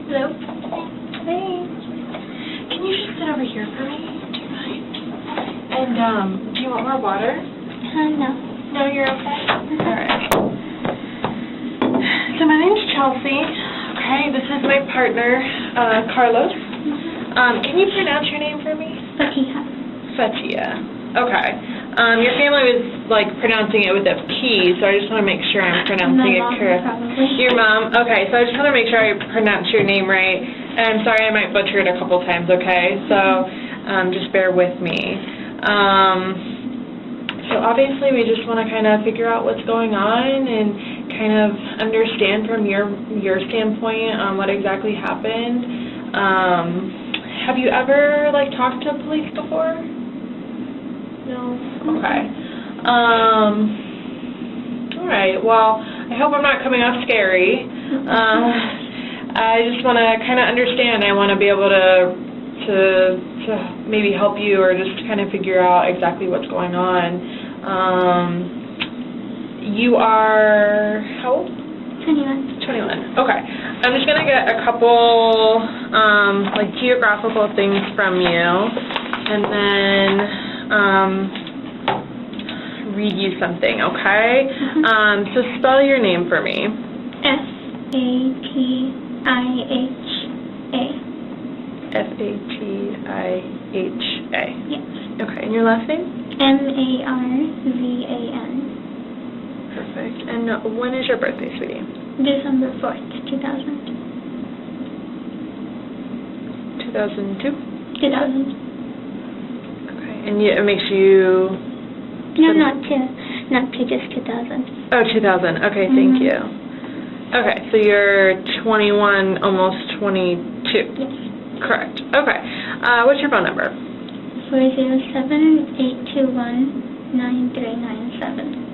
Hello? Hey. Can you just sit over here for me? Do you mind? And, do you want more water? No. No, you're okay? Alright. So my name's Chelsea. Okay, this is my partner, Carlos. Can you pronounce your name for me? Fatiha. Fatiha. Okay. Your family was, like, pronouncing it with a P, so I just want to make sure I'm pronouncing it correctly. Your mom? Okay, so I just want to make sure I pronounce your name right. And I'm sorry I might butcher it a couple times, okay? So, just bear with me. So obviously we just want to kind of figure out what's going on and kind of understand from your standpoint what exactly happened. Have you ever, like, talked to police before? No? Okay. Alright, well, I hope I'm not coming off scary. I just want to kind of understand. I want to be able to maybe help you or just kind of figure out exactly what's going on. You are, how old? 21. 21. Okay. I'm just going to get a couple, like, geographical things from you, and then read you something, okay? So spell your name for me. Fatiha. Fatiha. Yes. Okay, and your last name? Marzan. Perfect. And when is your birthday, sweetie? December 4th, 2000. 2002? 2000. Okay, and it makes you... No, not to just 2000. Oh, 2000. Okay, thank you. Okay, so you're 21, almost 22. Yes. Correct. Okay. What's your phone number? 407-821-9397.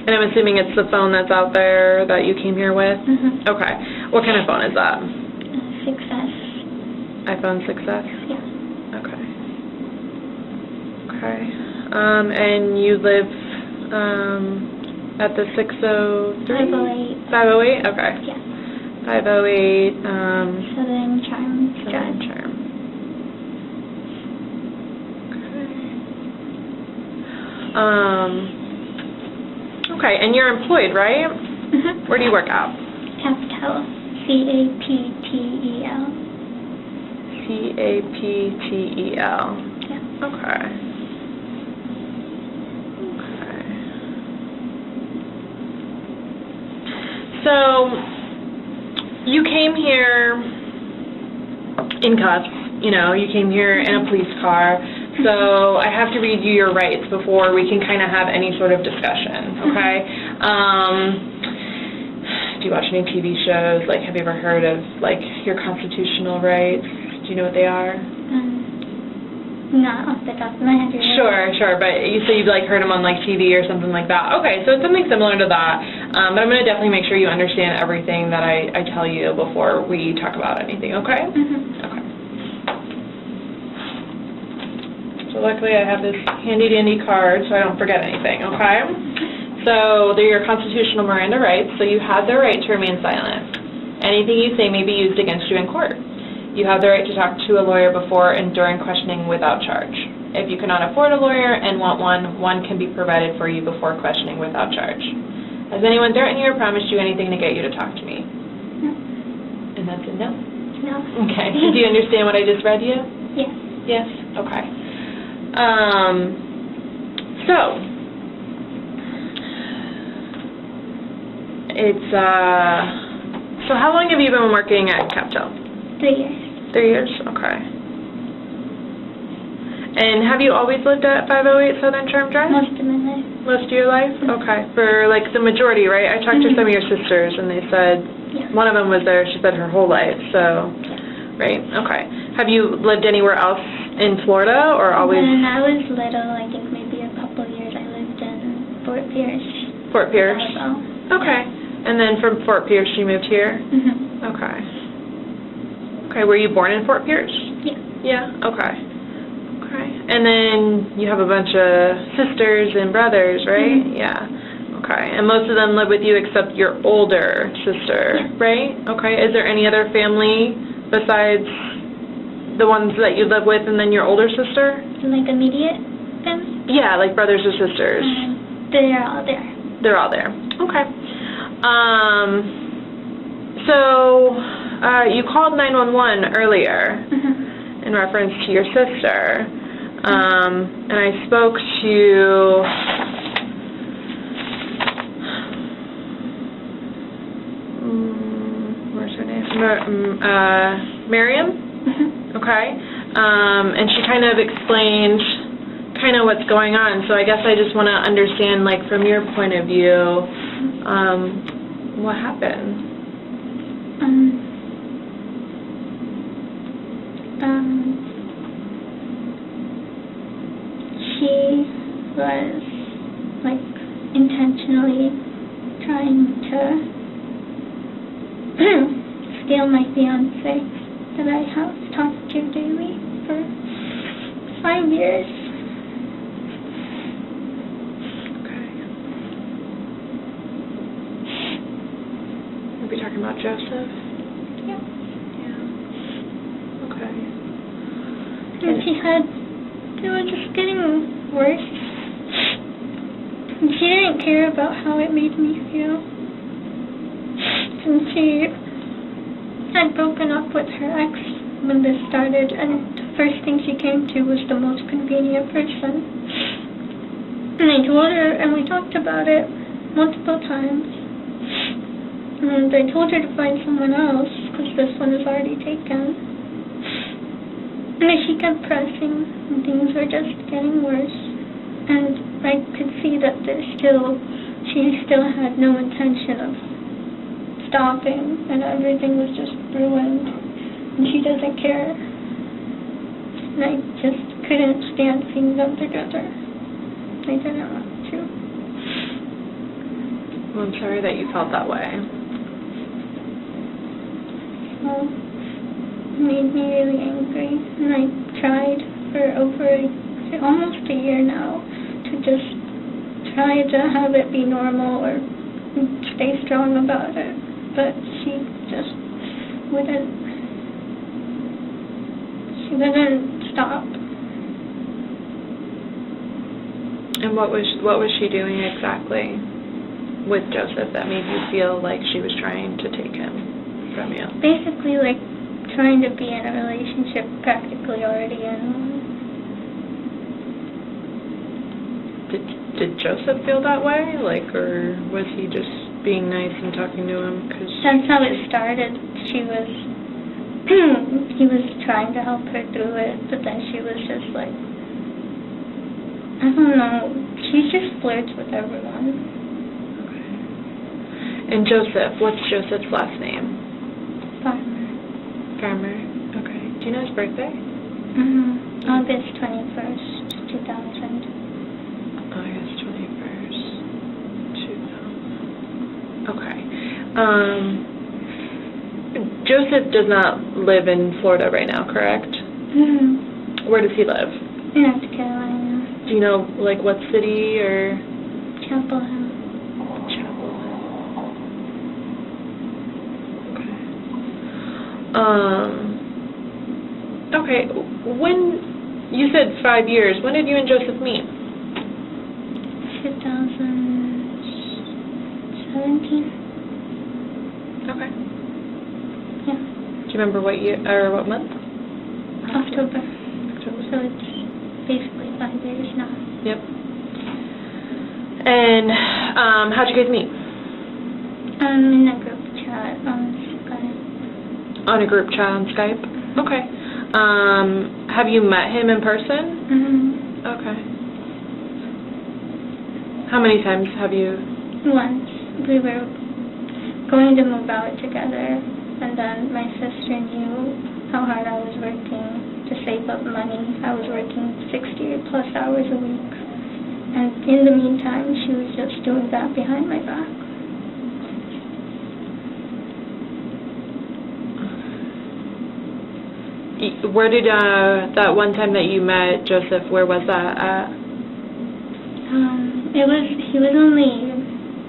And I'm assuming it's the phone that's out there that you came here with? Okay. What kind of phone is that? 6S. iPhone 6S? Yeah. Okay. Okay. And you live at the 603? 508. 508? Okay. Yeah. 508, Southern Charm. Southern Charm. Okay. Okay, and you're employed, right? Where do you work at? Capital. CAPTEL. CAPTEL. Yeah. Okay. Okay. So, you came here in cuffs, you know, you came here in a police car, so I have to read you your rights before we can kind of have any sort of discussion, okay? Do you watch any TV shows? Like, have you ever heard of, like, your constitutional rights? Do you know what they are? Not off the top of my head. Sure, but you say you've, like, heard them on, like, TV or something like that. Okay, so it's something similar to that, but I'm going to definitely make sure you understand everything that I tell you before we talk about anything, okay? Okay. So luckily I have this handy-dandy card so I don't forget anything, okay? So they're your constitutional Miranda rights, so you have the right to remain silent. Anything you say may be used against you in court. You have the right to talk to a lawyer before and during questioning without charge. If you cannot afford a lawyer and want one can be provided for you before questioning without charge. Has anyone threatened you or promised you anything to get you to talk to me? No. And that's a no? No. Okay. Do you understand what I just read you? Yes. Yes? Okay. So, it's, so how long have you been working at Captel? 3 years. 3 years? Okay. And have you always lived at 508 Southern Charm Drive? Most of my life. Most of your life? Okay. For, like, the majority, right? I talked to some of your sisters, and they said one of them was there, she said, her whole life, so, right? Okay. Have you lived anywhere else in Florida, or always? When I was little, I think maybe a couple years, I lived in Fort Pierce. Fort Pierce? Okay. And then from Fort Pierce, you moved here? Okay. Okay, were you born in Fort Pierce? Yeah. Yeah? Okay. Okay. And then you have a bunch of sisters and brothers, right? Yeah. Okay, and most of them live with you except your older sister, right? Okay, is there any other family besides the ones that you live with and then your older sister? Like immediate family? Yeah, like brothers or sisters. They're all there. They're all there. Okay. So you called 911 earlier in reference to your sister, and I spoke to where's her name? Miriam. Okay. And she kind of explained kind of what's going on. So I guess I just want to understand, like, from your point of view, what happened? She was, like, intentionally trying to steal my fiancé that I have talked to daily for 5 years. Okay. Are we talking about Joseph? Yeah. Yeah. Okay. And it was just getting worse. And she didn't care about how it made me feel. And she had broken up with her ex when this started, and the first thing she came to was the most convenient person. And I told her, and we talked about it multiple times. And I told her to find someone else, because this one is already taken. And she kept pressing, and things were just getting worse. And I could see that she still had no intention of stopping, and everything was just ruined. And she doesn't care. And I just couldn't stand seeing them together. I didn't want to. Well, I'm sorry that you felt that way. So, it made me really angry, and I tried for almost a year now to just try to have it be normal or stay strong about it, but she just wouldn't stop. And what was she doing exactly with Joseph that made you feel like she was trying to take him from you? Basically, like, trying to be in a relationship practically already in one. Did Joseph feel that way? Like, or was he just being nice and talking to him? Cause that's how it started. He was trying to help her through it, but then she was just like, I don't know, she just flirts with everyone. Okay. And Joseph, what's Joseph's last name? Farmer. Okay. Do you know his birthday? August 21st, 2000. August 21st, 2000. Okay. Joseph does not live in Florida right now, correct? Where does he live? North Carolina. Do you know, like, what city or? Chapel Hill. Okay, when, you said 5 years, when did you and Joseph meet? 2017. Okay. Yeah. Do you remember what year, or what month? October. October. So it's basically 5 years now. Yep. And, how'd you guys meet? In a group chat on Skype. On a group chat on Skype? Okay. Have you met him in person? Okay. How many times have you? Once. We were going to move out together, and then my sister knew how hard I was working to save up money. I was working 60 plus hours a week, and in the meantime, she was just doing that behind my back. Where did, that one time that you met Joseph, where was that at? He was only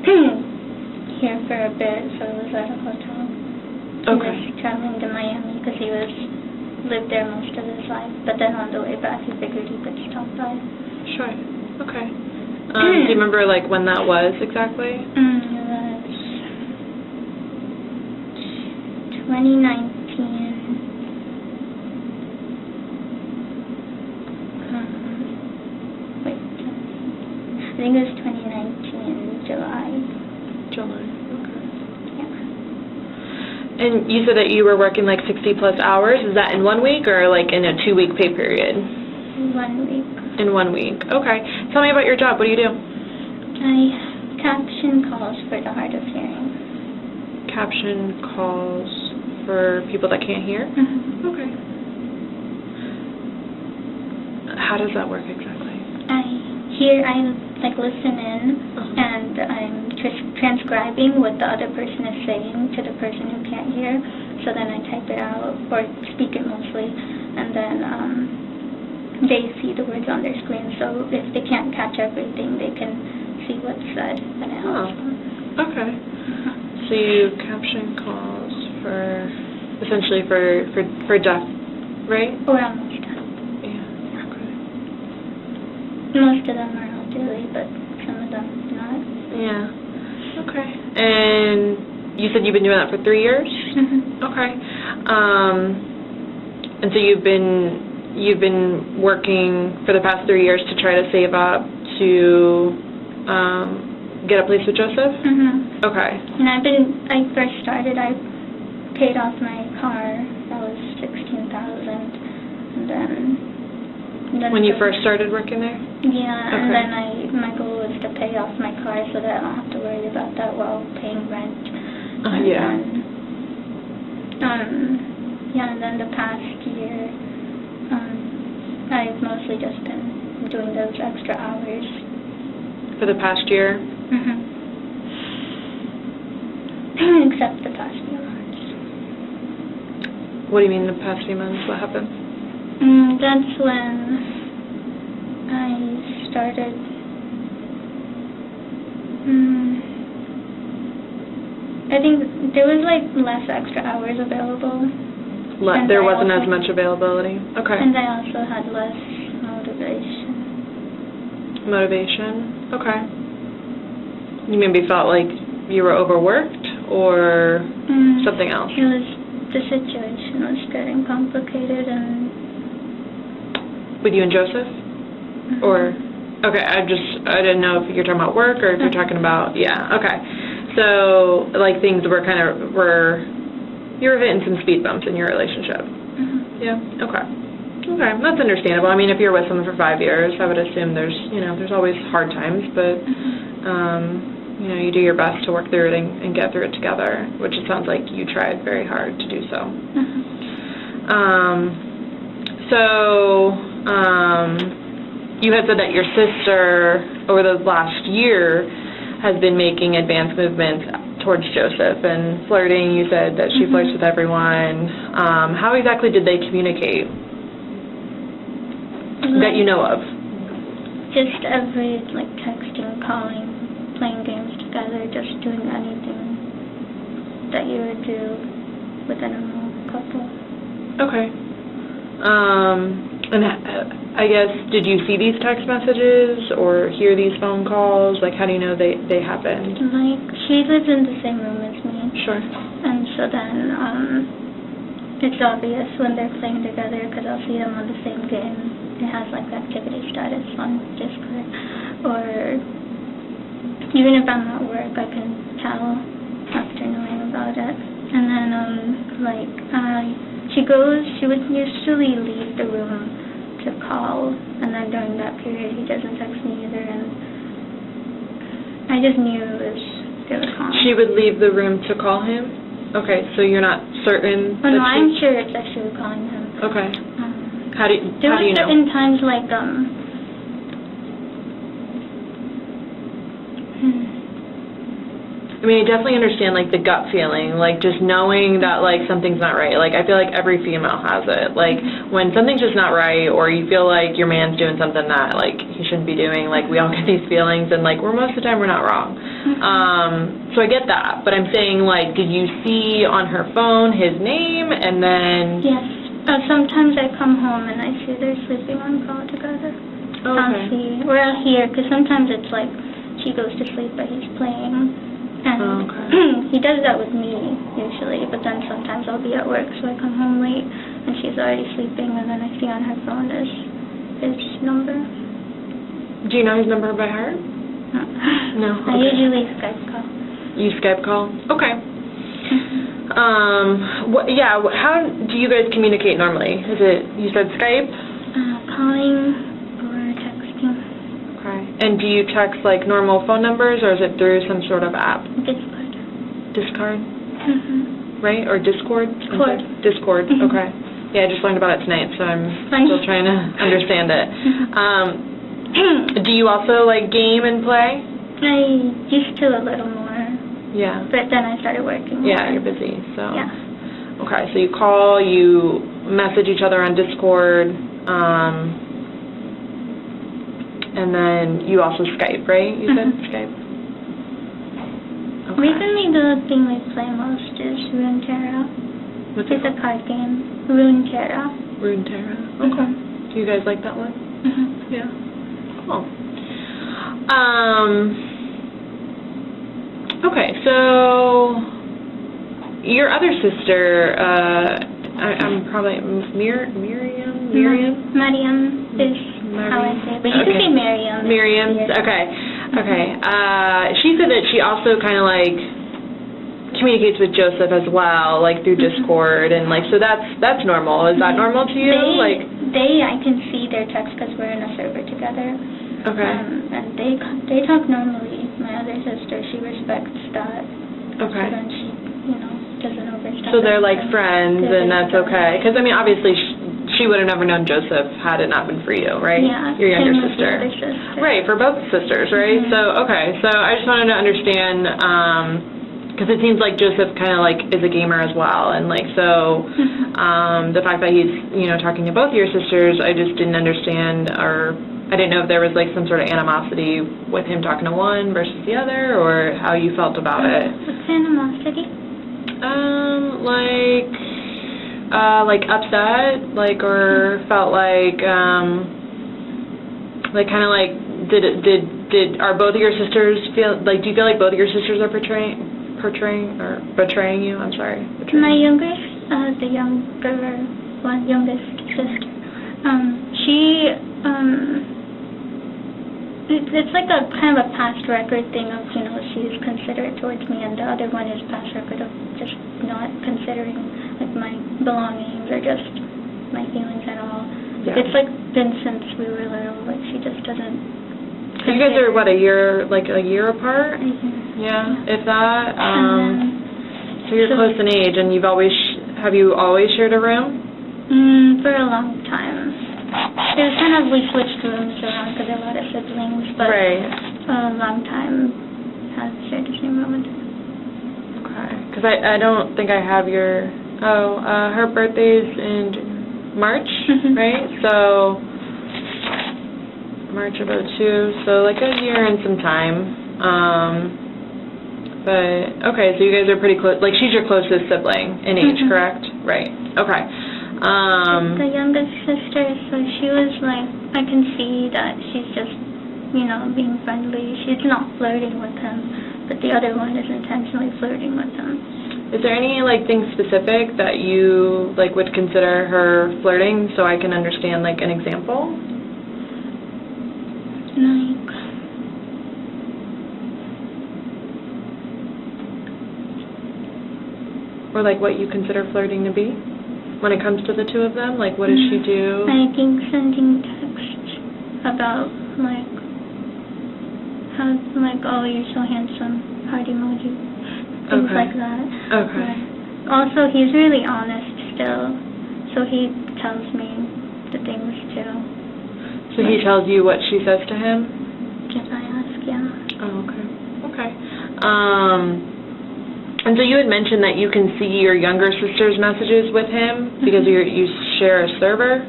here for a bit, so it was at a hotel. Okay. He was traveling to Miami because he lived there most of his life, but then on the way back he figured he could stop by. Sure. Okay. Do you remember, like, when that was exactly? It was 2019. Wait, I think it was 2019, July. July. Okay. Yeah. And you said that you were working like 60 plus hours. Is that in 1 week or like in a 2-week pay period? 1 week. In 1 week. Okay. Tell me about your job. What do you do? I caption calls for the hard of hearing. Caption calls for people that can't hear? Mm-hmm. Okay. How does that work exactly? I listen in, and I'm transcribing what the other person is saying to the person who can't hear, so then I type it out, or speak it mostly, and then they see the words on their screen, so if they can't catch everything, they can see what's said, and it helps them. Okay. So you caption calls for, essentially for deaf, right? Or almost done. Yeah. Okay. Most of them are elderly, but some of them not. Yeah. Okay. And you said you've been doing that for 3 years? Mm-hmm. Okay. And so you've been working for the past 3 years to try to save up to get a place with Joseph? Mm-hmm. Okay. And I first started, I paid off my car. That was $16,000, and then When you first started working there? Yeah, Okay. and then my goal was to pay off my car so that I don't have to worry about that while paying rent. Yeah. And then the past year, I've mostly just been doing those extra hours. For the past year? Mm-hmm. Except the past few months. What do you mean the past few months? What happened? That's when I started. I think there was less extra hours available. There wasn't as much availability. Okay. And I also had less motivation. Motivation? Okay. You maybe felt like you were overworked or something else? The situation was getting complicated, and with you and Joseph? Mm-hmm. Or, okay, I didn't know if you're talking about work or if you're talking about, yeah, okay. So, things were you were hitting some speed bumps in your relationship. Mm-hmm. Yeah, okay. Okay, that's understandable. I mean, if you're with someone for 5 years, I would assume there's always hard times, but, you do your best to work through it and get through it together, which it sounds like you tried very hard to do so. Mm-hmm. You had said that your sister, over the last year, has been making advanced movements towards Joseph and flirting. You said that she flirts with everyone. How exactly did they communicate that you know of? Just every, texting, calling, playing games together, just doing anything that you would do with a normal couple. Okay. And I guess, did you see these text messages or hear these phone calls? How do you know they happened? She lives in the same room as me. Sure. And so then, it's obvious when they're playing together because I'll see them on the same game. It has activity status on Discord. Or even if I'm at work, I can tell after knowing about it. And then, she would usually leave the room to call, and then during that period he doesn't text me either, and I just knew it was calling. She would leave the room to call him? Okay, so you're not certain? Oh, no, I'm sure it's that she was calling him. Okay. How do you know? There were certain times I mean, I definitely understand, like, the gut feeling, like, just knowing that, like, something's not right. Like, I feel like every female has it. Like, when something's just not right, or you feel like your man's doing something that, like, he shouldn't be doing, like, we all get these feelings, and, like, most of the time we're not wrong. So I get that, but I'm saying, like, did you see on her phone his name, and then... Yes. Sometimes I come home and I see they're sleeping on the phone together. Okay. I'll see, or I'll hear, because sometimes it's like, she goes to sleep, but he's playing. And he does that with me, usually, but then sometimes I'll be at work, so I come home late, and she's already sleeping, and then I see on her phone his number. Do you know his number by heart? No. I usually Skype call. You Skype call? Okay. How do you guys communicate normally? Is it, you said Skype? Calling or texting. Okay. And do you text like normal phone numbers, or is it through some sort of app? Discord. Discord? Right? Or Discord? Discord, okay. Yeah, I just learned about it tonight, so I'm still trying to understand it. Do you also like game and play? I used to a little more. Yeah. But then I started working. Yeah, you're busy, so. Yeah. Okay, so you call, you message each other on Discord, and then you also Skype, right? You said Skype? Okay. Recently, the thing we play most is Runeterra. What's It's a card game. Runeterra. Runeterra. Okay. Do you guys like that one? Yeah. Cool. Okay, so your other sister, I'm probably Miriam is how I say it, but you can say Miriam. Miriam, okay. She said that she also kind of like communicates with Joseph as well, like through Discord, and like, so that's normal. Is that normal to you? I can see their text because we're in a server together. Okay. And they talk normally. My other sister, she respects that. Okay. So then she, doesn't overstep. So they're like friends, and that's okay. Because I mean, obviously, she would have never known Joseph had it not been for you, right? Yeah. Your younger sister. Other sister. Right, for both sisters, right? So okay, so I just wanted to understand. Because it seems like Joseph kind of like is a gamer as well, and like so, the fact that he's talking to both of your sisters, I just didn't understand, or I didn't know if there was like some sort of animosity with him talking to one versus the other, or how you felt about it. What's animosity? Like upset, like, or felt like kind of like are both of your sisters feel like? Do you feel like both of your sisters are betraying you? I'm sorry. My youngest, the youngest sister, she, it's like a kind of a past record thing of, she's considerate towards me, and the other one is past record of just not considering, like, my belongings or just my feelings at all. Yeah. It's, like, been since we were little, like, she just doesn't. So you guys are, what, a year apart? Yeah. If that? So you're close in age, and have you always shared a room? For a long time. It was kind of, we switched rooms around because there are a lot of siblings, but a long time have shared the same room with them. Okay. Because I don't think I have her birthday's in March, right? So, March of 2002, so like a year and some time. But, okay, so you guys are pretty close. Like, she's your closest sibling in age, correct? Right. Okay. The youngest sister, so she was like, I can see that she's just, being friendly. She's not flirting with him, but the other one is intentionally flirting with him. Is there any, like, thing specific that you, like, would consider her flirting, so I can understand, like, an example? Or, like, what you consider flirting to be? When it comes to the two of them? Like, what does she do? I think sending texts about, like, how, like, oh, you're so handsome, heart emoji, things like that. Okay. But also, he's really honest still, so he tells me the things, too. So he tells you what she says to him? Just I ask, yeah. Oh, okay. Okay. And so you had mentioned that you can see your younger sister's messages with him because you share a server,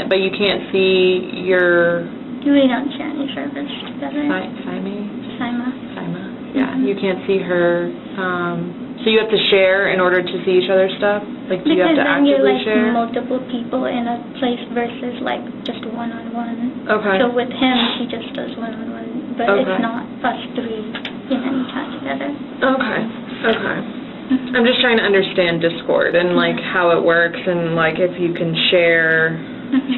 but you can't see your... We don't share any servers together. Sayma? Sayma. Yeah, you can't see her. So you have to share in order to see each other's stuff? Like, do you have to actively share? Because then you're, like, multiple people in a place versus, like, just one-on-one. Okay. So with him, he just does one-on-one, but it's not us three in any chat together. Okay. I'm just trying to understand Discord and, like, how it works and, like, if you can share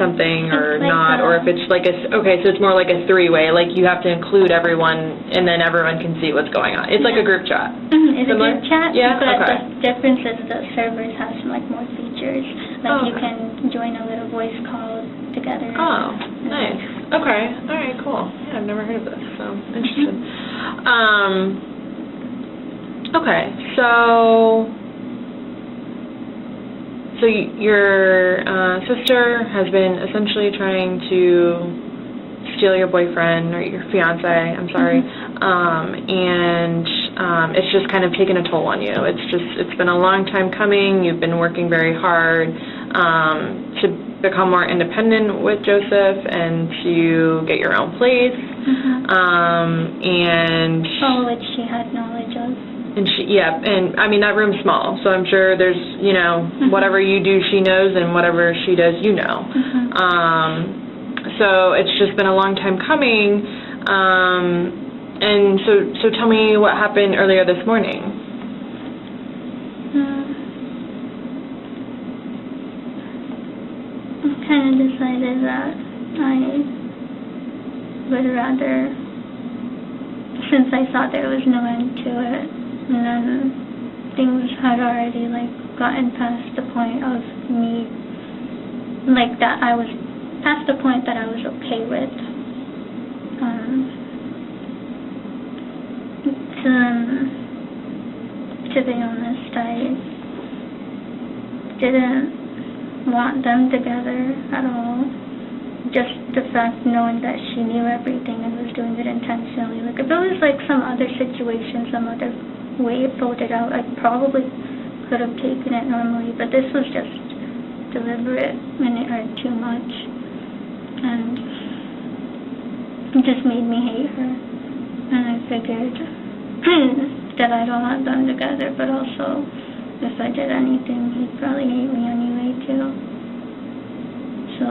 something or like not, or if it's like so it's more like a three-way, like you have to include everyone and then everyone can see what's going on. It's like a group chat. It's Similar? a group chat, but the difference is the servers have some like more features. Like you can join a little voice call together. Oh, nice. Okay. All right, cool. Yeah, I've never heard of this, so interested. Okay, so your sister has been essentially trying to steal your boyfriend, or your fiance, I'm sorry, and it's just kind of taken a toll on you. It's been a long time coming. You've been working very hard to become more independent with Joseph and to get your own place. And which she had knowledge of. And I mean, that room's small, so I'm sure there's, whatever you do, she knows, and whatever she does, you know. So it's just been a long time coming, and so tell me what happened earlier this morning. I kind of decided that I would rather, since I thought there was no end to it, and then things had already, like, gotten past the point of me, like, that I was past the point that I was okay with. To be honest, I didn't want them together at all. Just the fact knowing that she knew everything and was doing it intentionally. Like, if it was, like, some other situation, some other way it folded out, I probably could have taken it normally, but this was just deliberate and it hurt too much, and it just made me hate her. And I figured that I don't want them together, but also if I did anything, he'd probably hate me anyway too. So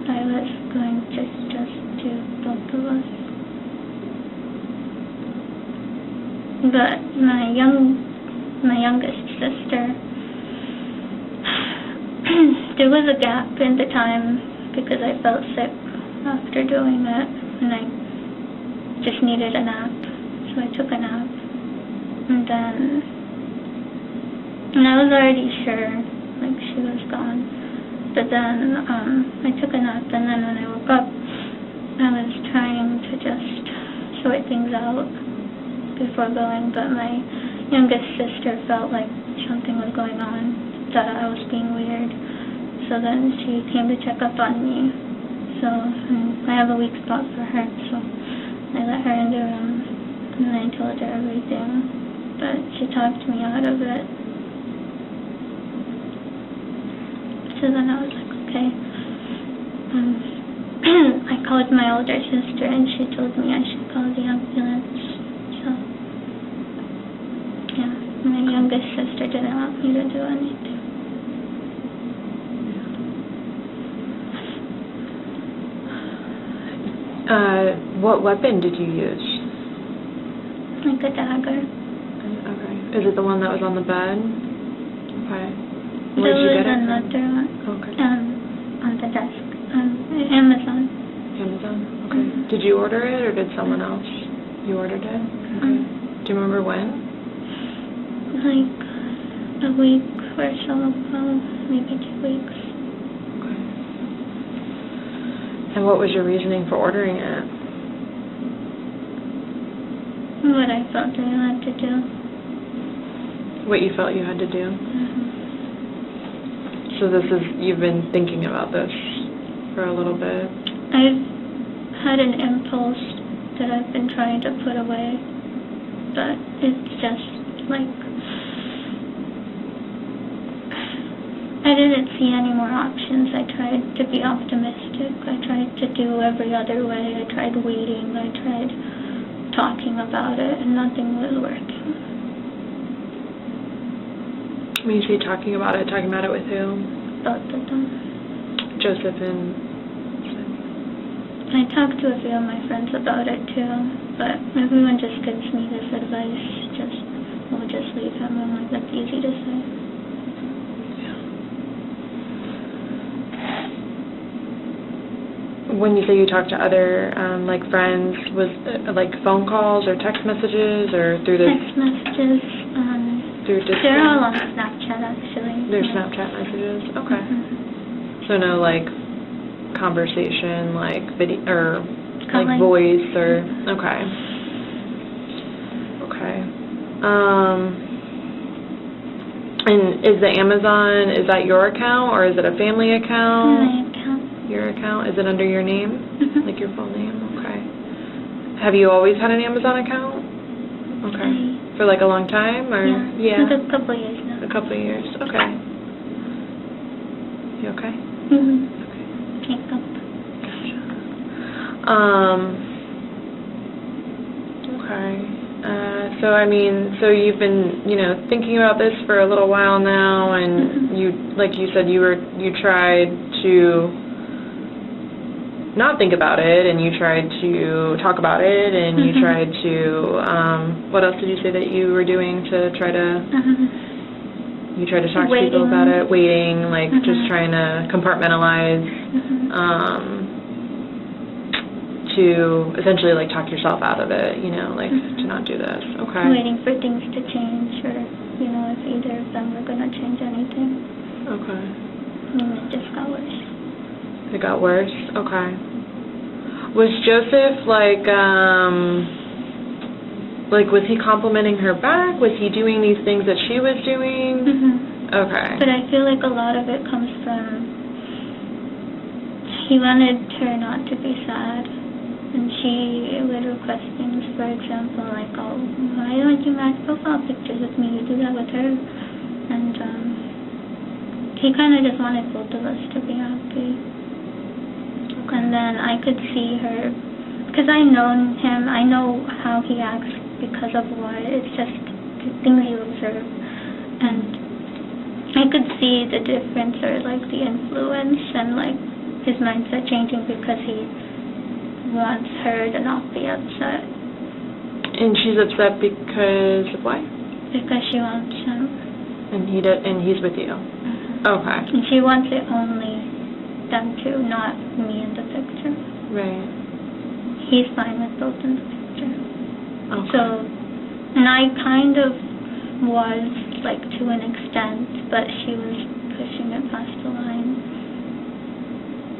I was going to just do both of us. But my youngest sister, there was a gap in the time because I felt sick after doing it, and I just needed a nap, so I took a nap. And I was already sure, like, she was gone. But then I took a nap, and then when I woke up, I was trying to just sort things out before going, but my youngest sister felt like something was going on, thought I was being weird. So then she came to check up on me. So I have a weak spot for her, so I let her in the room, and I told her everything. But she talked me out of it. So then I was like, okay. I called my older sister, and she told me I should call the ambulance. So, yeah, my youngest sister didn't want me to do anything. What weapon did you use? Like a dagger. Okay. Is it the one that was on the bed? Okay. Where'd you get it from? There was another one. Okay. On the desk. Amazon. Amazon? Okay. Did you order it, or did someone else? You ordered it? Okay. Do you remember when? Like a week or so ago, maybe 2 weeks. Okay. And what was your reasoning for ordering it? What I felt I had to do. What you felt you had to do? So you've been thinking about this for a little bit? I've had an impulse that I've been trying to put away, but it's just, like, I didn't see any more options. I tried to be optimistic. I tried to do every other way. I tried waiting. I tried talking about it, and nothing was working. When you say talking about it with who? Both of them. Joseph and... I talked to a few of my friends about it too, but everyone just gives me this advice, we'll just leave him. I'm like, that's easy to say. When you say you talked to other, like, friends, was it, like, phone calls or text messages or through the... Text messages, through Discord? they're all on Snapchat, actually. They're Snapchat messages? Okay. Mm-hmm. So no, like, conversation, like, video, or, like, Calling. voice, or... Okay. Okay. And is the Amazon, is that your account, or is it a family account? My account. Your account? Is it under your name? Mm-hmm. Like your full name? Okay. Have you always had an Amazon account? Okay. For like a long time, or? Yeah. Like a couple of years now. A couple of years. Okay. You okay? Mm-hmm. Okay. Can't go. Okay. So I mean, so you've been, thinking about this for a little while now, and you, like you said, you tried to not think about it, and you tried to talk about it, and you tried to, what else did you say that you were doing to try to, you tried to talk to people about it, waiting, like just trying to compartmentalize, to essentially like talk yourself out of it, like to not do this. Okay. Waiting for things to change, or, if either of them were going to change anything. Okay. And it just got worse. It got worse? Okay. Was Joseph, was he complimenting her back? Was he doing these things that she was doing? Okay. But I feel like a lot of it comes from, he wanted her not to be sad, and she would request things, for example, like, oh, why don't you match profile pictures with me? You do that with her. And he kind of just wanted both of us to be happy. And then I could see her, because I know him, I know how he acts because of what, it's just the things you observe. And I could see the difference, or like the influence, and like his mindset changing because he wants her to not be upset. And she's upset because of what? Because she wants him. And he's with you? Okay. And she wants it only them two, not me in the picture. Right. He's fine with both in the picture. Okay. So, and I kind of was, like, to an extent, but she was pushing it past the line.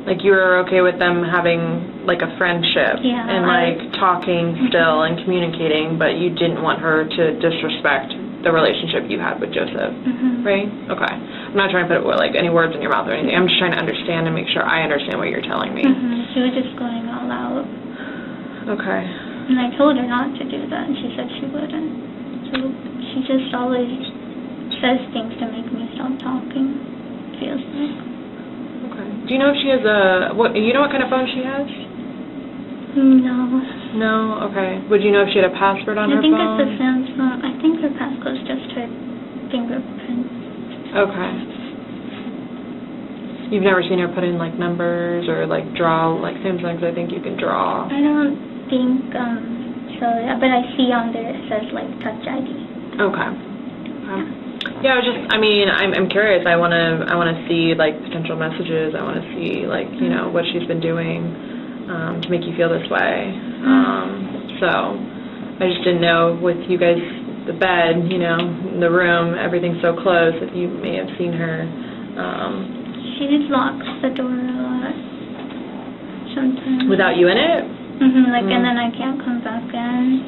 Like, you were okay with them having, like, a friendship, yeah, and, like, talking still and communicating, but you didn't want her to disrespect the relationship you had with Joseph, right? Okay. I'm not trying to put, like, any words in your mouth or anything. I'm just trying to understand and make sure I understand what you're telling me. She was just going all out. Okay. And I told her not to do that, and she said she wouldn't. So she just always says things to make me stop talking, feels like. Okay. Do you know if she has you know what kind of phone she has? No. No? Okay. Would you know if she had a password on her phone? I think it's a Samsung. I think her passcode's just her fingerprint. Okay. You've never seen her put in, like, numbers or, like, draw, like Samsungs, I think you can draw. I don't think so, yeah, but I see on there it says, like, Touch ID. Okay. Yeah, I'm curious. I want to see, like, potential messages. I want to see, like, what she's been doing to make you feel this way. So I just didn't know with you guys, the bed, the room, everything's so close, if you may have seen her. She locks the door a lot sometimes. Without you in it? And then I can't come back in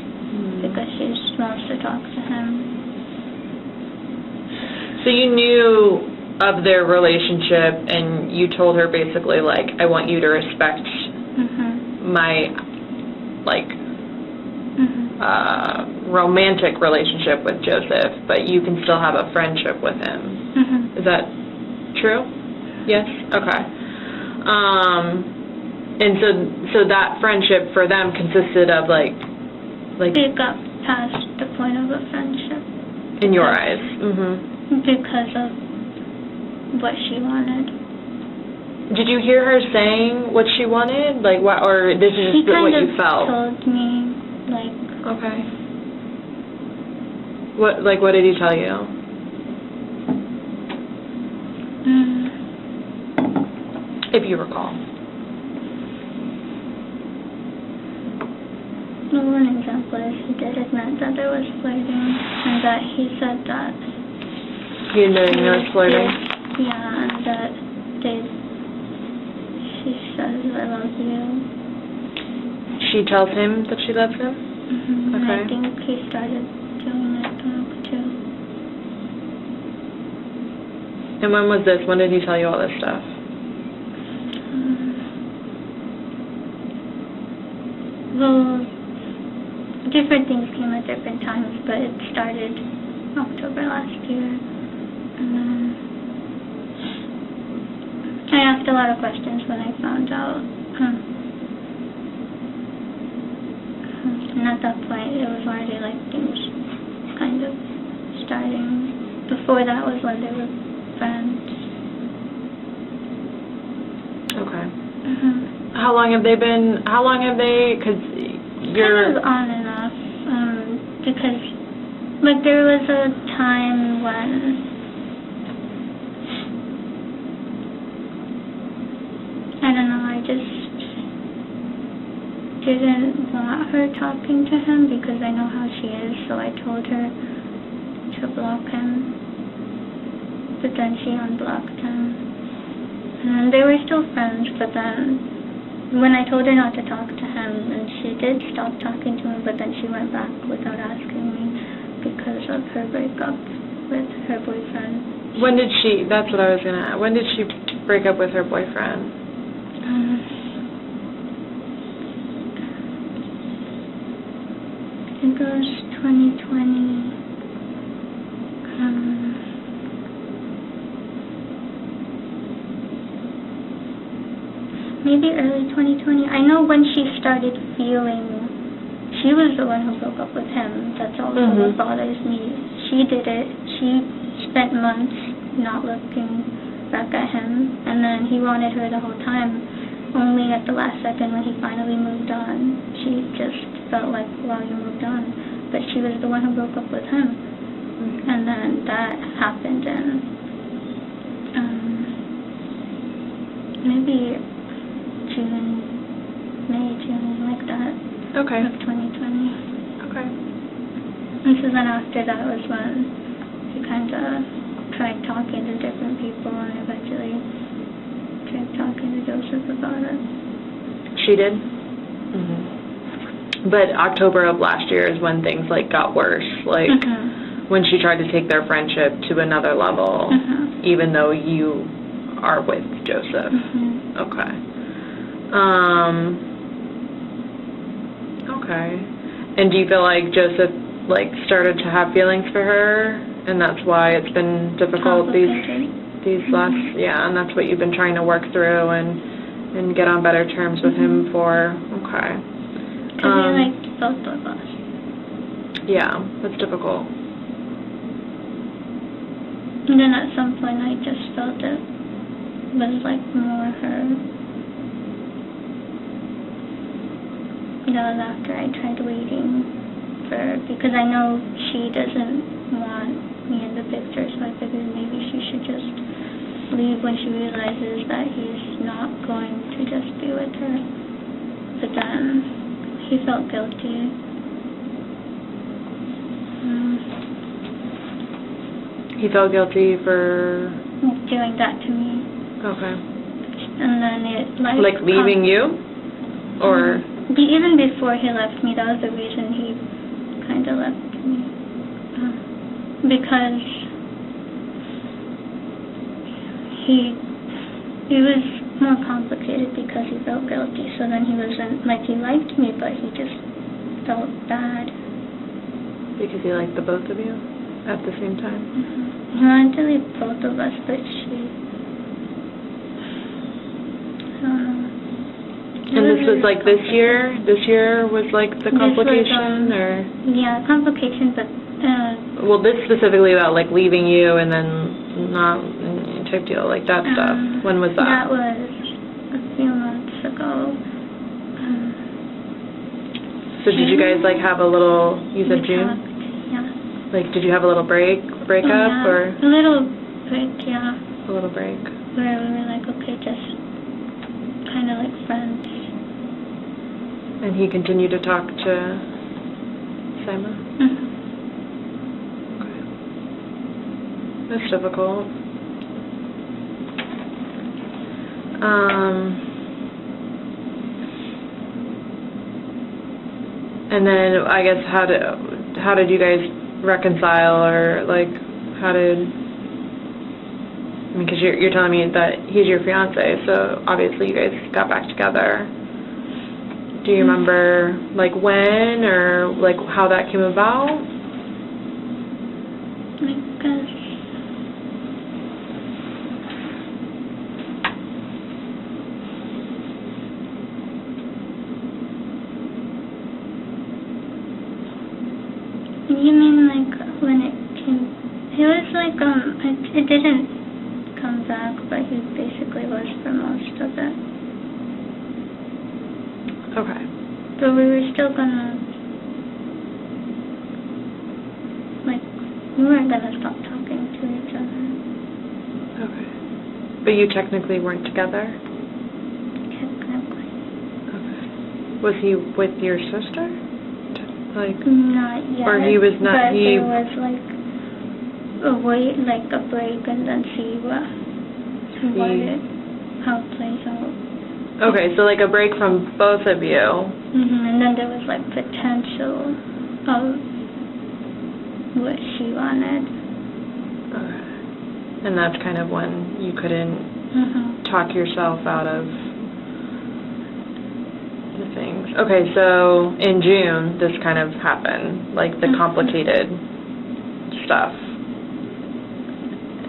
because she just wants to talk to him. So you knew of their relationship, and you told her basically, like, I want you to respect my, like, romantic relationship with Joseph, but you can still have a friendship with him. Mhm. Is that true? Yes? Okay. And so that friendship for them consisted of like It got past the point of a friendship. in your eyes. Mhm. Because of what she wanted. Did you hear her saying what she wanted? Like what, or this is She just what kind you of felt? told me, like... Okay. What did he tell you? If you recall. Well, one example is he did admit that there was flirting, and that he said that... He admitted there was flirting? Yeah, and that she says, I love you. She tells him that she loves him? Mm-hmm. Okay. And I think he started doing it back, too. And when was this? When did he tell you all this stuff? Well, different things came at different times, but it started October last year. And then I asked a lot of questions when I found out. And at that point, it was already like things kind of starting. Before that was when they were friends. Okay. Mm-hmm. How long have they, because you're... Kind of on and off, because, like, there was a time when I don't know, I just didn't want her talking to him because I know how she is, so I told her to block him, but then she unblocked him. And they were still friends, but then when I told her not to talk to him, and she did stop talking to him, but then she went back without asking me because of her breakup with her boyfriend. When did she, that's what I was going to ask, when did she break up with her boyfriend? I think it was 2020. Maybe early 2020. I know when she started feeling, she was the one who broke up with him. That's also what bothers me. She did it. She spent months not looking back at him, and then he wanted her the whole time. Only at the last second when he finally moved on, she just felt like, well, you moved on. But she was the one who broke up with him. And then that happened in maybe June, like that. Okay. Of 2020. Okay. And so then after that was when he kind of tried talking to different people and eventually tried talking to Joseph about it. She did? Mm-hmm. But October of last year is when things, like, got worse. Like, when she tried to take their friendship to another level, even though you are with Joseph. Okay. Okay. And do you feel like Joseph, like, started to have feelings for her, and that's why it's been difficult these last, and that's what you've been trying to work through and get on better terms with him for? Okay. Because he liked both of us. Yeah, that's difficult. And then at some point I just felt it was like more her. That was after I tried waiting for, because I know she doesn't want me in the picture, so I figured maybe she should just leave when she realizes that he's not going to just be with her. But then he felt guilty. He felt guilty for doing that to me. Okay. And then it like leaving you, or even before he left me, that was the reason he kind of left me, because he was more complicated because he felt guilty. So then he wasn't, like, he liked me, but he just felt bad. Because he liked the both of you at the same time? He wanted to leave both of us, but she... I don't know. And this was like this year? This year was like the complication, or? Yeah, complication, but... well, this specifically about like leaving you and then not type deal, like that stuff. When was that? That was a few months ago. So did you guys like have a little, you said June? Yeah. Like, did you have a little breakup, yeah. or? A little break, yeah. A little break. Where we were like, okay, just kind of like friends. And he continued to talk to Sayma? Okay. That's difficult. And then I guess how did you guys reconcile, or like how did? I mean, because you're telling me that he's your fiance, so obviously you guys got back together. Do you remember like when, or like how that came about? Because you mean like when it came? He was like it didn't come back, but he basically was for most of it. Okay. But we were still gonna, like, we weren't gonna stop talking to each other. Okay. But you technically weren't together? Technically. Okay. Was he with your sister? Like? Not yet. Or he was not, but there was like a wait, like a break, and then see how it plays out. Okay, so like a break from both of you. And then there was like potential of what she wanted. Okay. And that's kind of when you couldn't talk yourself out of the things. Okay, so in June this kind of happened, like the complicated stuff.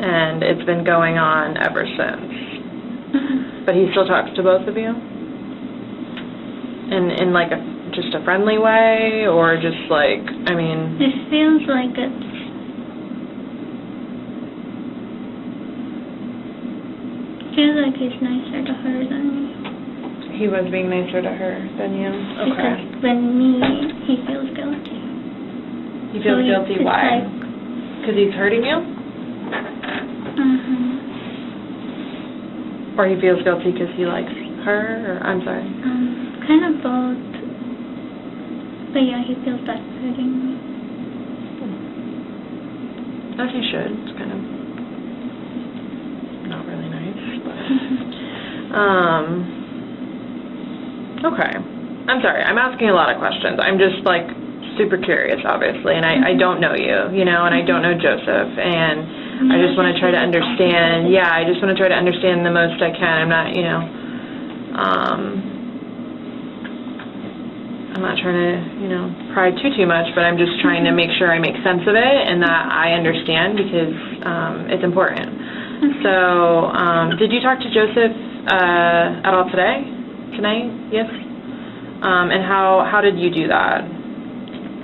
And it's been going on ever since. But he still talks to both of you? In like just a friendly way, or just like, I mean... It feels like it's... feels like he's nicer to her than me. He was being nicer to her than you? Okay. Because when me, he feels guilty. He feels guilty, why? Because he's hurting you? Or he feels guilty because he likes her, or, I'm sorry? Kind of both. But yeah, he feels bad for hurting me. As he should. It's kind of not really nice, but... okay. I'm sorry, I'm asking a lot of questions. I'm just, like, super curious, obviously, and I don't know you, you know, and I don't know Joseph, and... I just want to try to understand, I just want to try to understand the most I can. I'm not, you know, I'm not trying to, you know, pry too much, but I'm just trying to make sure I make sense of it and that I understand, because it's important. So, did you talk to Joseph at all today? Tonight? Yes? And how did you do that?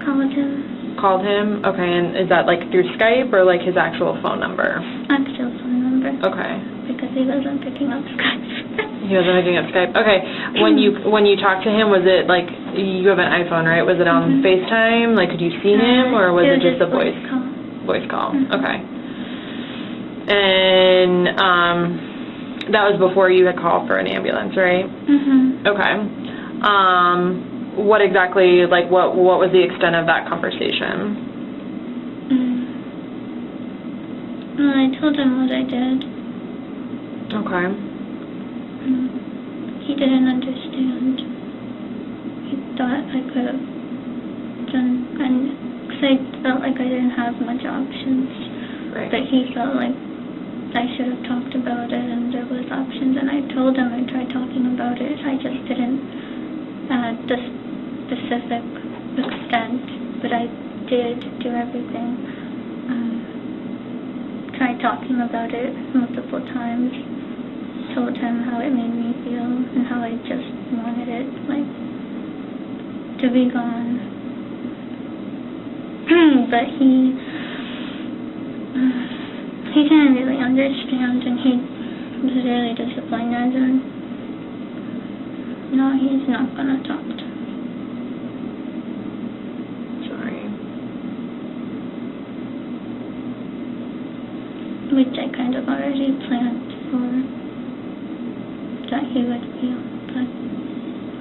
Called him. Called him? Okay, and is that like through Skype or like his actual phone number? Actual phone number. Okay. Because he wasn't picking up Skype. He wasn't picking up Skype. Okay. When you talked to him, was it like, you have an iPhone, right? Was it on FaceTime? Like, could you see him, or was it just a voice call? Voice call. Okay. And that was before you had called for an ambulance, right? Okay. What exactly, like, what was the extent of that conversation? Well, I told him what I did. Okay. He didn't understand. He thought I could have done, because I felt like I didn't have much options. Right. But he felt like I should have talked about it and there was options, and I told him I tried talking about it. I just didn't the specific extent, but I did do everything. Tried talking about it multiple times. Told him how it made me feel and how I just wanted it, like, to be gone. But he didn't really understand, and he was really disappointed, and no, he's not gonna talk to me. Sorry. Which I kind of already planned for that he would feel, but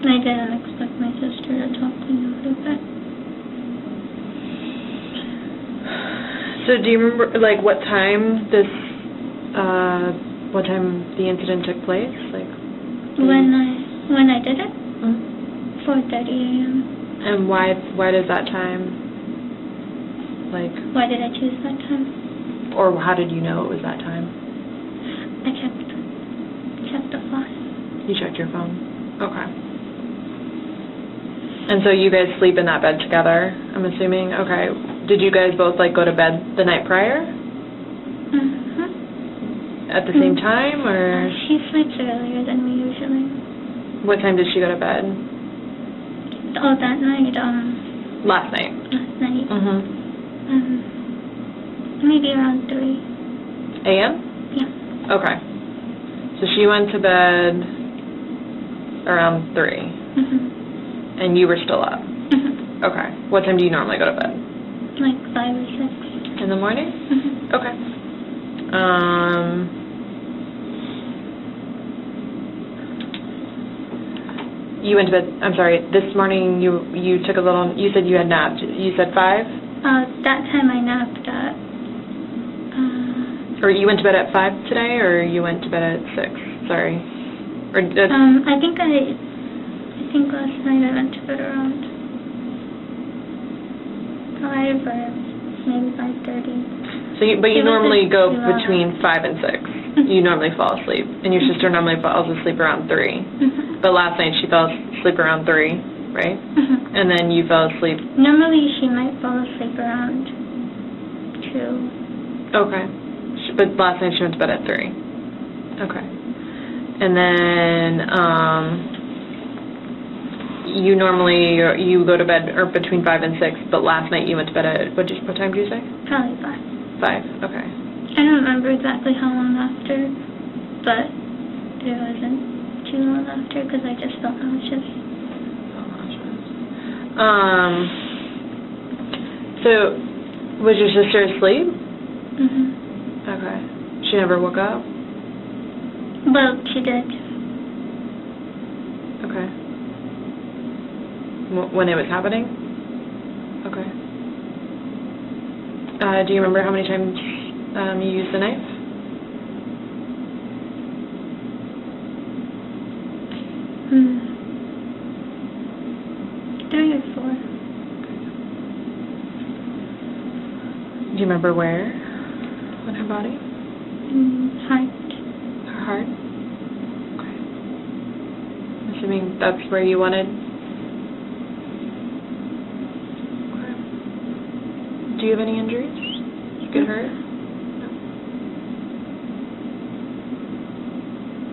I didn't expect my sister to talk me out of it. So do you remember, like, what time the incident took place? Like, when I did it? 4:30 a.m. And why does that time, like... Why did I choose that time? Or how did you know it was that time? I checked the phone. You checked your phone? Okay. And so you guys sleep in that bed together, I'm assuming? Okay. Did you guys both, like, go to bed the night prior? At the same time, or...? She sleeps earlier than me usually. What time did she go to bed? Oh, that night, Last night? Last night. Maybe around 3. a.m.? Yeah. Okay. So she went to bed around 3. And you were still up? Okay. What time do you normally go to bed? Like 5 or 6. In the morning? Okay. You went to bed, I'm sorry, this morning you took a little, you said you had napped. You said 5? That time I napped at... Or you went to bed at 5 today, or you went to bed at 6? Sorry. Or I think last night I went to bed around 5 or maybe 5:30. So but you normally go between 5 and 6. You normally fall asleep, and your sister normally falls asleep around 3. But last night she fell asleep around 3, right? And then you fell asleep. Normally she might fall asleep around 2. Okay. But last night she went to bed at 3. Okay. And then you normally you go to bed or between 5 and 6, but last night you went to bed at what time did you say? Probably 5. 5. Okay. I don't remember exactly how long after, but it wasn't too long after because I just felt nauseous. So was your sister asleep? Okay. She never woke up? Well, she did. Okay. When it was happening? Okay. Do you remember how many times you used the knife? Hmm. 3 or 4. Do you remember where? On her body? Heart. Her heart? Okay. Assuming that's where you wanted? Okay. Do you have any injuries? Did you get hurt? No.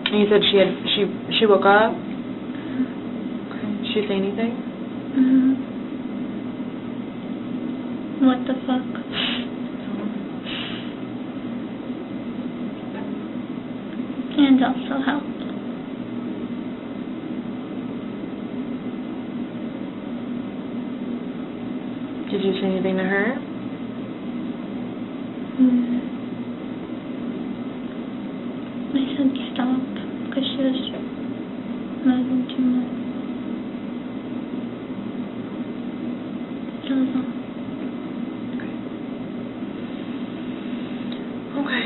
And you said she woke up? Okay. Did she say anything? What the fuck? And also help. Did you say anything to her? I said stop because she was moving too much. That was all. Okay.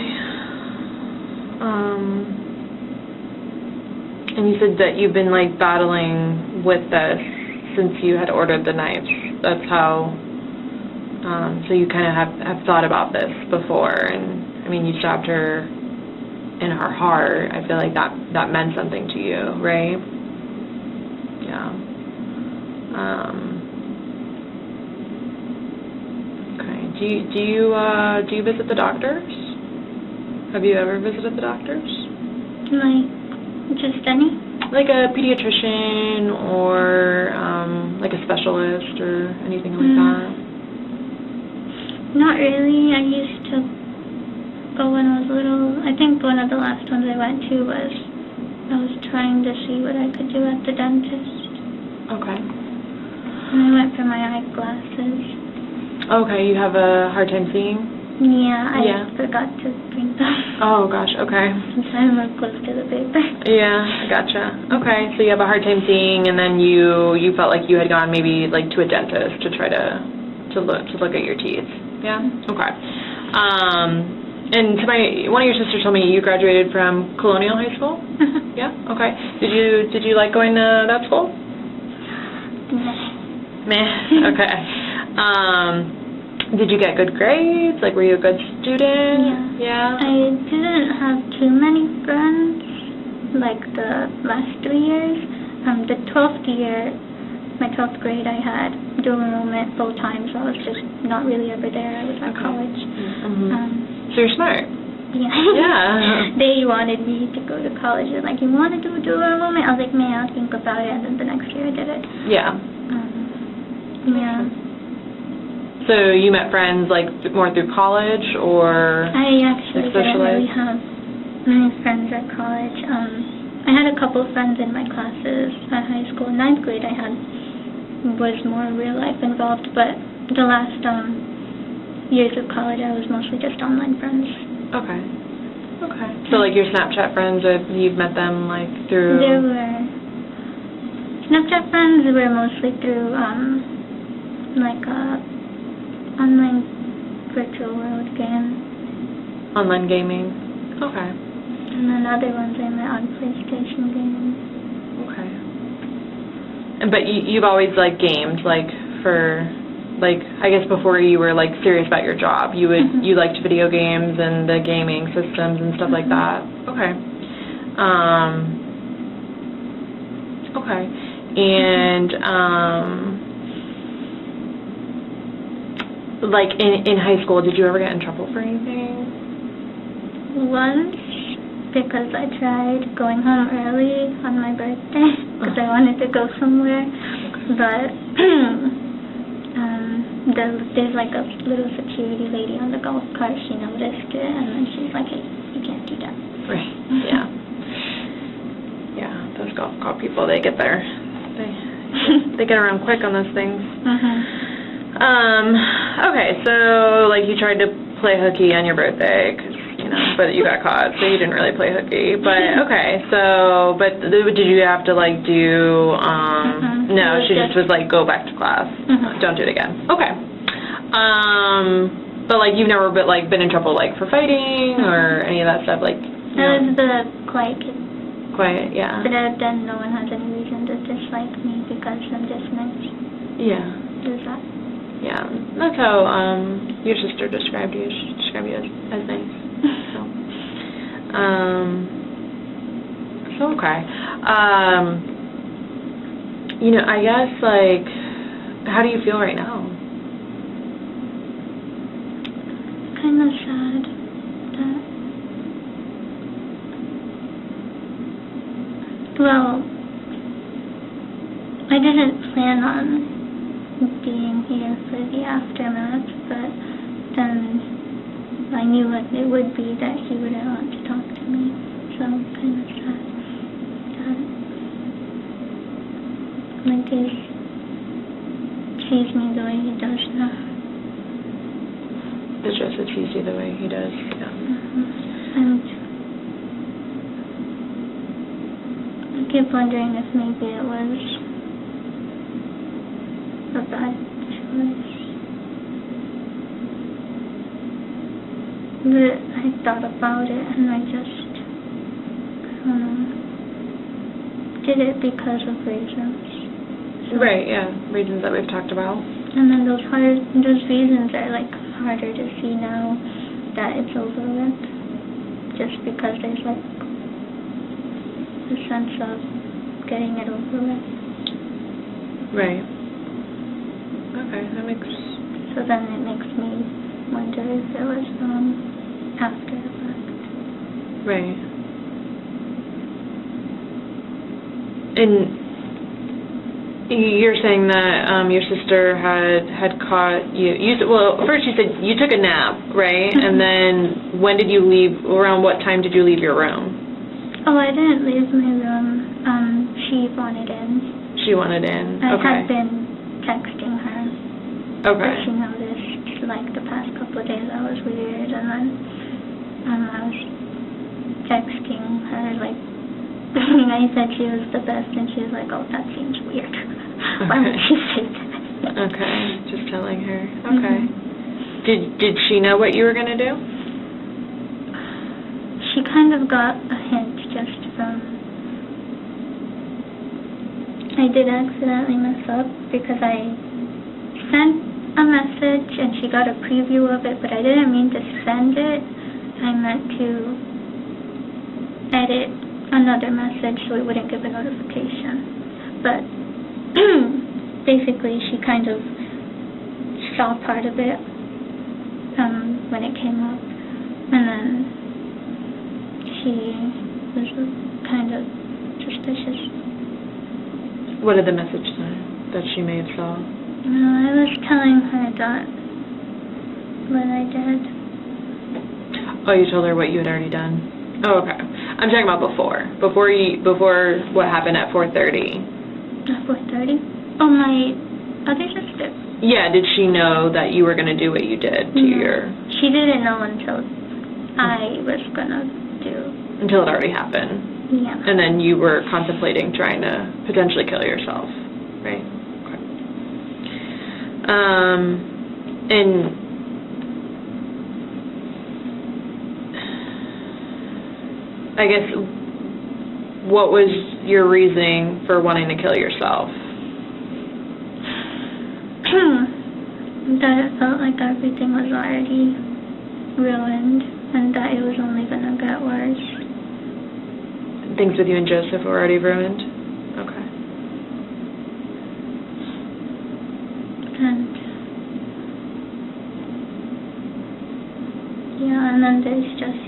And you said that you've been, like, battling with this since you had ordered the knives. That's how, so you kind of have thought about this before. And, I mean, you stabbed her in her heart. I feel like that meant something to you, right? Yeah. Do you visit the doctors? Have you ever visited the doctors? Like, just any? Like a pediatrician or like a specialist or anything like that? Not really. I used to go when I was little. I think one of the last ones I went to was I was trying to see what I could do at the dentist. Okay. And I went for my eyeglasses. Okay, you have a hard time seeing? Yeah, I forgot to bring them. Oh gosh, okay. Since I'm real close to the paper. Yeah, I gotcha. Okay, so you have a hard time seeing, and then you felt like you had gone maybe like to a dentist to try to look at your teeth. Yeah. Okay. And one of your sisters told me you graduated from Colonial High School. Yeah. Okay. Did you like going to that school? Meh. Okay. Did you get good grades? Like, were you a good student? Yeah. I didn't have too many friends, like the last 3 years. The 12th year, my 12th grade, I had dual enrollment full time, so I was just not really ever there. I was at college. So you're smart. Yeah. Yeah. They wanted me to go to college. They're like, you want to do a dual enrollment? I was like, man, I'll think about it. And then the next year I did it. Yeah. Yeah. So you met friends like more through college, or I actually didn't really have many friends at college. I had a couple of friends in my classes at high school. In 9th grade I was more real life involved, but the last years of college I was mostly just online friends. Okay. Okay. So like your Snapchat friends, you've met them like through... There were... Snapchat friends were mostly through like online virtual world game. Online gaming. Okay. And then other ones I met on PlayStation games. Okay. But you've always like gamed, like for, like, I guess before you were like serious about your job, you liked video games and the gaming systems and stuff like that. Okay. Okay. And like in high school, did you ever get in trouble for anything? Once, because I tried going home early on my birthday because I wanted to go somewhere, but there's like a little security lady on the golf cart. She noticed it, and then she's like, hey, you can't do that. Right. Yeah. Yeah, those golf cart people, they get there. They get around quick on those things. Okay, so like you tried to play hooky on your birthday, 'cause, you know, but you got caught, so you didn't really play hooky. But okay, so but did you have to like do? No, she just was like, go back to class. Don't do it again. Okay. But like you've never been in trouble like for fighting or any of that stuff, like. I was the quiet kid. Quiet, yeah. But then no one has any reason to dislike me because I'm just nice. Yeah. Is that? Yeah, that's how your sister described you. She described you as nice. So okay. You know, I guess like, how do you feel right now? Kind of sad that. Well, I didn't plan on being here for the aftermath, but then I knew what it would be that he wouldn't want to talk to me, so I'm kind of sad that like he sees me the way he does now. It's just as easy the way he does, yeah. And I keep wondering if maybe it was a bad choice. But I thought about it and I just, I don't know, did it because of reasons. So, right, yeah, reasons that we've talked about. and then those reasons are like harder to see now that it's over with. Just because there's like a sense of getting it over with. Right. Okay, that makes... So then it makes me wonder if it was after the fact. Right. And you're saying that your sister had caught you. Well, first you said you took a nap, right? And then when did you leave? Around what time did you leave your room? Oh, I didn't leave my room. She wanted in. She wanted in. I Okay. had been texting her. Okay. But she noticed, like, the past couple of days I was weird, and then I was texting her, like, I said she was the best, and she was like, oh, that seems weird. Why would she say that? Okay, just telling her. Okay. Did she know what you were going to do? She kind of got a hint just from... I did accidentally mess up because I sent a message and she got a preview of it, but I didn't mean to send it. I meant to edit another message so it wouldn't give a notification. But basically she kind of saw part of it when it came up, and then she was kind of suspicious. What did the message say that she may have saw? I was telling her that what I did. Oh, you told her what you had already done? Oh, okay. I'm talking about before what happened at 4:30. At 4:30? Oh, my other sister. Yeah, did she know that you were going to do what you did to your... She didn't know until I was going to do... Until it already happened. Yeah. And then you were contemplating trying to potentially kill yourself, right? Okay. And I guess, what was your reasoning for wanting to kill yourself? That it felt like everything was already ruined and that it was only going to get worse. Things with you and Joseph were already ruined? Okay. And yeah, and then there's just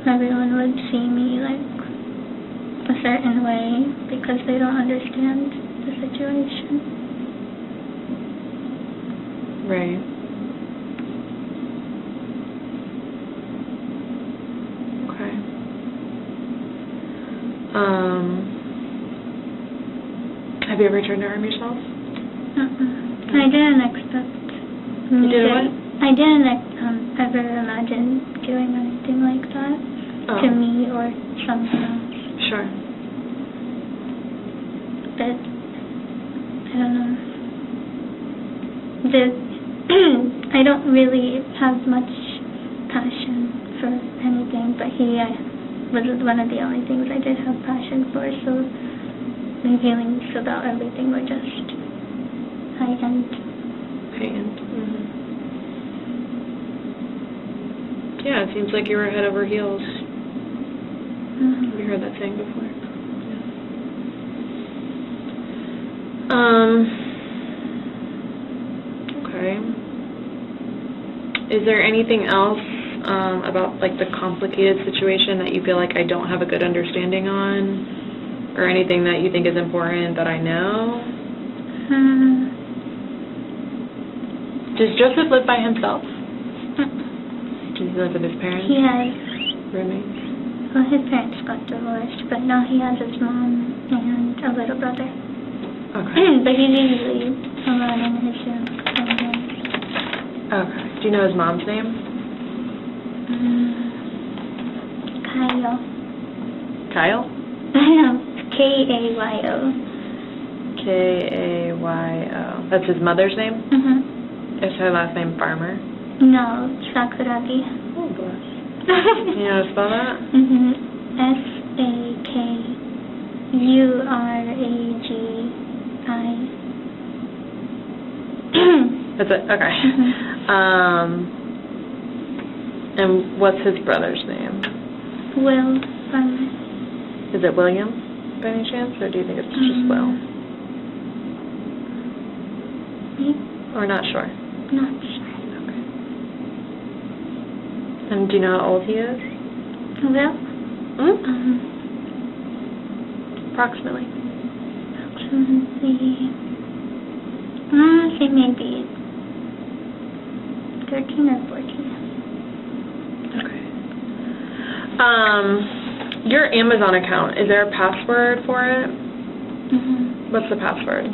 everyone would see me like a certain way because they don't understand the situation. Right. Have you ever turned to harm yourself? I didn't expect. You did what? I didn't ever imagine doing anything like that to me or someone else. Sure. But I don't know. I don't really have much passion for anything, but he was one of the only things I did have passion for, so my feelings about everything were just high-end. High-end. Mm-hmm. Yeah, it seems like you were head over heels. Mm-hmm. Have you heard that saying before? Yeah. Okay. Is there anything else about like the complicated situation that you feel like I don't have a good understanding on? Or anything that you think is important that I know? Does Joseph live by himself? Does he live with his parents? He has roommates? Well, his parents got divorced, but now he has his mom and a little brother. Okay. But he's usually alone in his room. Okay. Do you know his mom's name? Kyle. Kyle? No. K-A-Y-O. K-A-Y-O. That's his mother's name? Mm-hmm. Is her last name Farmer? No, Sakuragi. Oh, bless. You know how to spell that? Mm-hmm. S-A-K-U-R-A-G-I. That's it? Okay. Mm-hmm. And what's his brother's name? Will Farmer. Is it William? By any chance, or do you think it's just Will? Me? Or not sure? not sure. Okay. And do you know how old he is? Well, Approximately. approximately, I want to say maybe 13 or 14. Okay. Your Amazon account, is there a password for it? What's the password?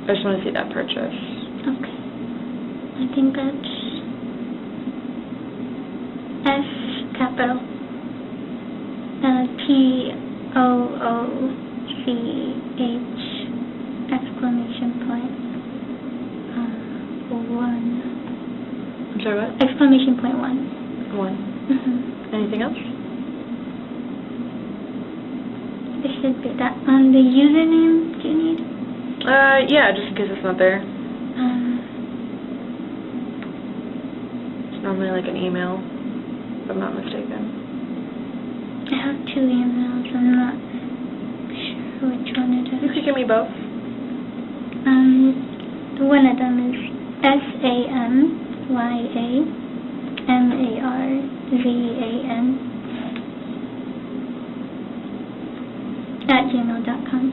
I just want to see that purchase. Okay. I think that's S capital TOOCH exclamation point 1. I'm sorry, what? Exclamation point 1. 1. Anything else? It should be that. The username, do you need? Yeah, just in case it's not there. It's normally like an email, if I'm not mistaken. I have 2 emails. I'm not sure which one it You is. could give me both. One of them is SaymaMarzan@gmail.com.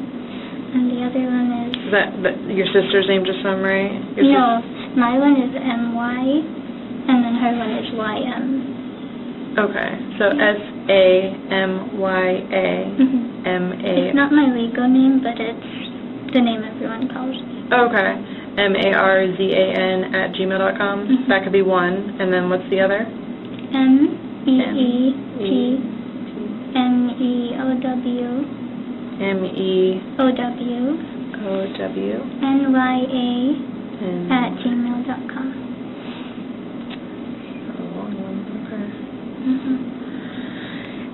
And the other one is... Is that your sister's name, just so I'm right? No, my one is MY, and then her one is YM. Okay, so SAMYAMA. It's not my legal name, but it's the name everyone calls me. Okay, MARZAN@gmail.com. That could be one, and then what's the other? MEETMEOW NYA@gmail.com.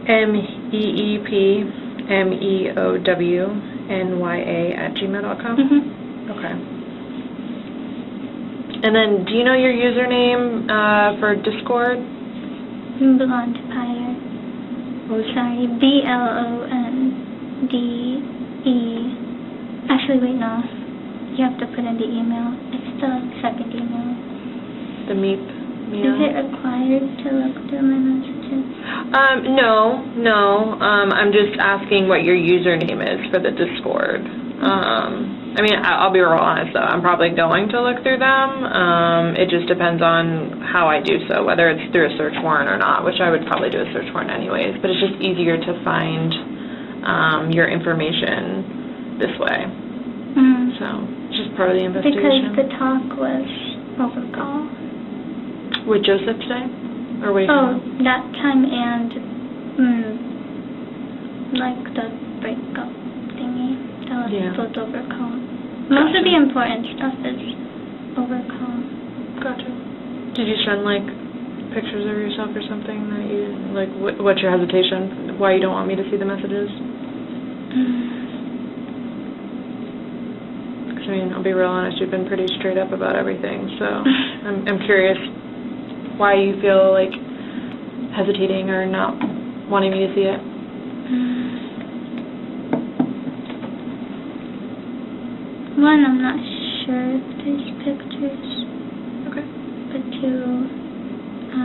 MEEPMEOWNYA@gmail.com? Okay. And then, do you know your username for Discord? Blonde Pyre. Oh, sorry. BLONDE. Actually, wait, no. You have to put in the email. It's the second email. The MEEP. Is it required to look through my messages? No. I'm just asking what your username is for the Discord. I mean, I'll be real honest, though. I'm probably going to look through them. It just depends on how I do so, whether it's through a search warrant or not, which I would probably do a search warrant anyways. But it's just easier to find your information this way. So it's just part of the investigation. Because the talk was over call. With Joseph today? Or what? That time and like the breakup thingy. That was both over call. Most of the important stuff is over call. Gotcha. Did you send like pictures of yourself or something that you like? What's your hesitation? Why you don't want me to see the messages? Because I mean, I'll be real honest. You've been pretty straight up about everything, so I'm curious why you feel like hesitating or not wanting me to see it. One, I'm not sure if there's pictures. Okay. But 2, I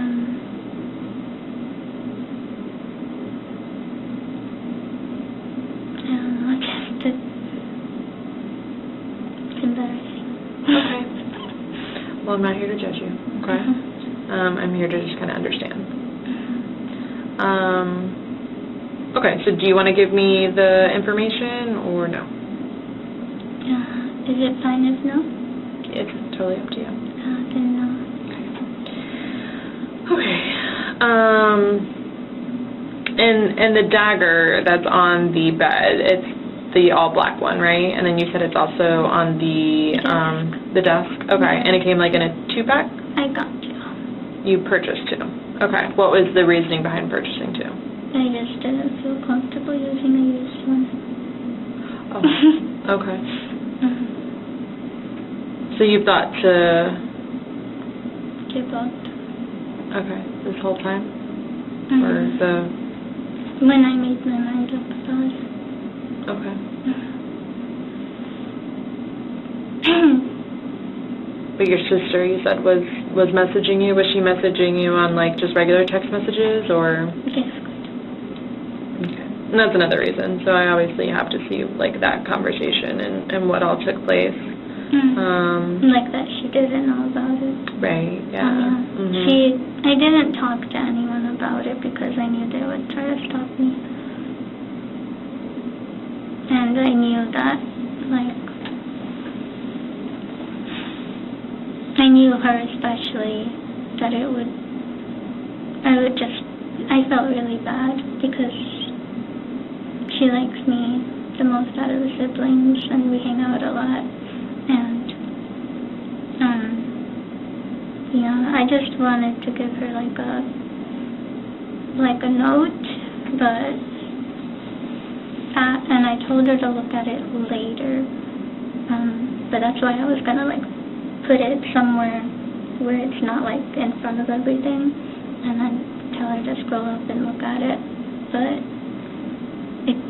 don't know, just it's embarrassing. Okay. Well, I'm not here to judge you, okay? I'm here to just kind of understand. Okay, so do you want to give me the information or no? Is it fine if no? It's totally up to you. Then no. Okay. And the dagger that's on the bed, it's the all black one, right? And then you said it's also on the desk. Okay. And it came like in a 2-pack? I got 2. You purchased 2. Okay. What was the reasoning behind purchasing 2? I just didn't feel comfortable using a used one. Oh. Okay. So you thought to... Give up. Okay. This whole time? Or the... When I made my mind up about it. Okay. But your sister, you said, was messaging you? Was she messaging you on, like, just regular text messages, or? Yes. Okay. And that's another reason. So I obviously have to see, like, that conversation and what all took place. Like that she didn't know about it. I Right, didn't talk to anyone about it because I knew they would try to stop me. And I knew that, like, I knew her especially, that I felt really bad because she likes me the most out of the siblings and we hang out a lot. And, I just wanted to give her like a note, and I told her to look at it later, but that's why I was gonna like put it somewhere where it's not like in front of everything, and then tell her to scroll up and look at it, but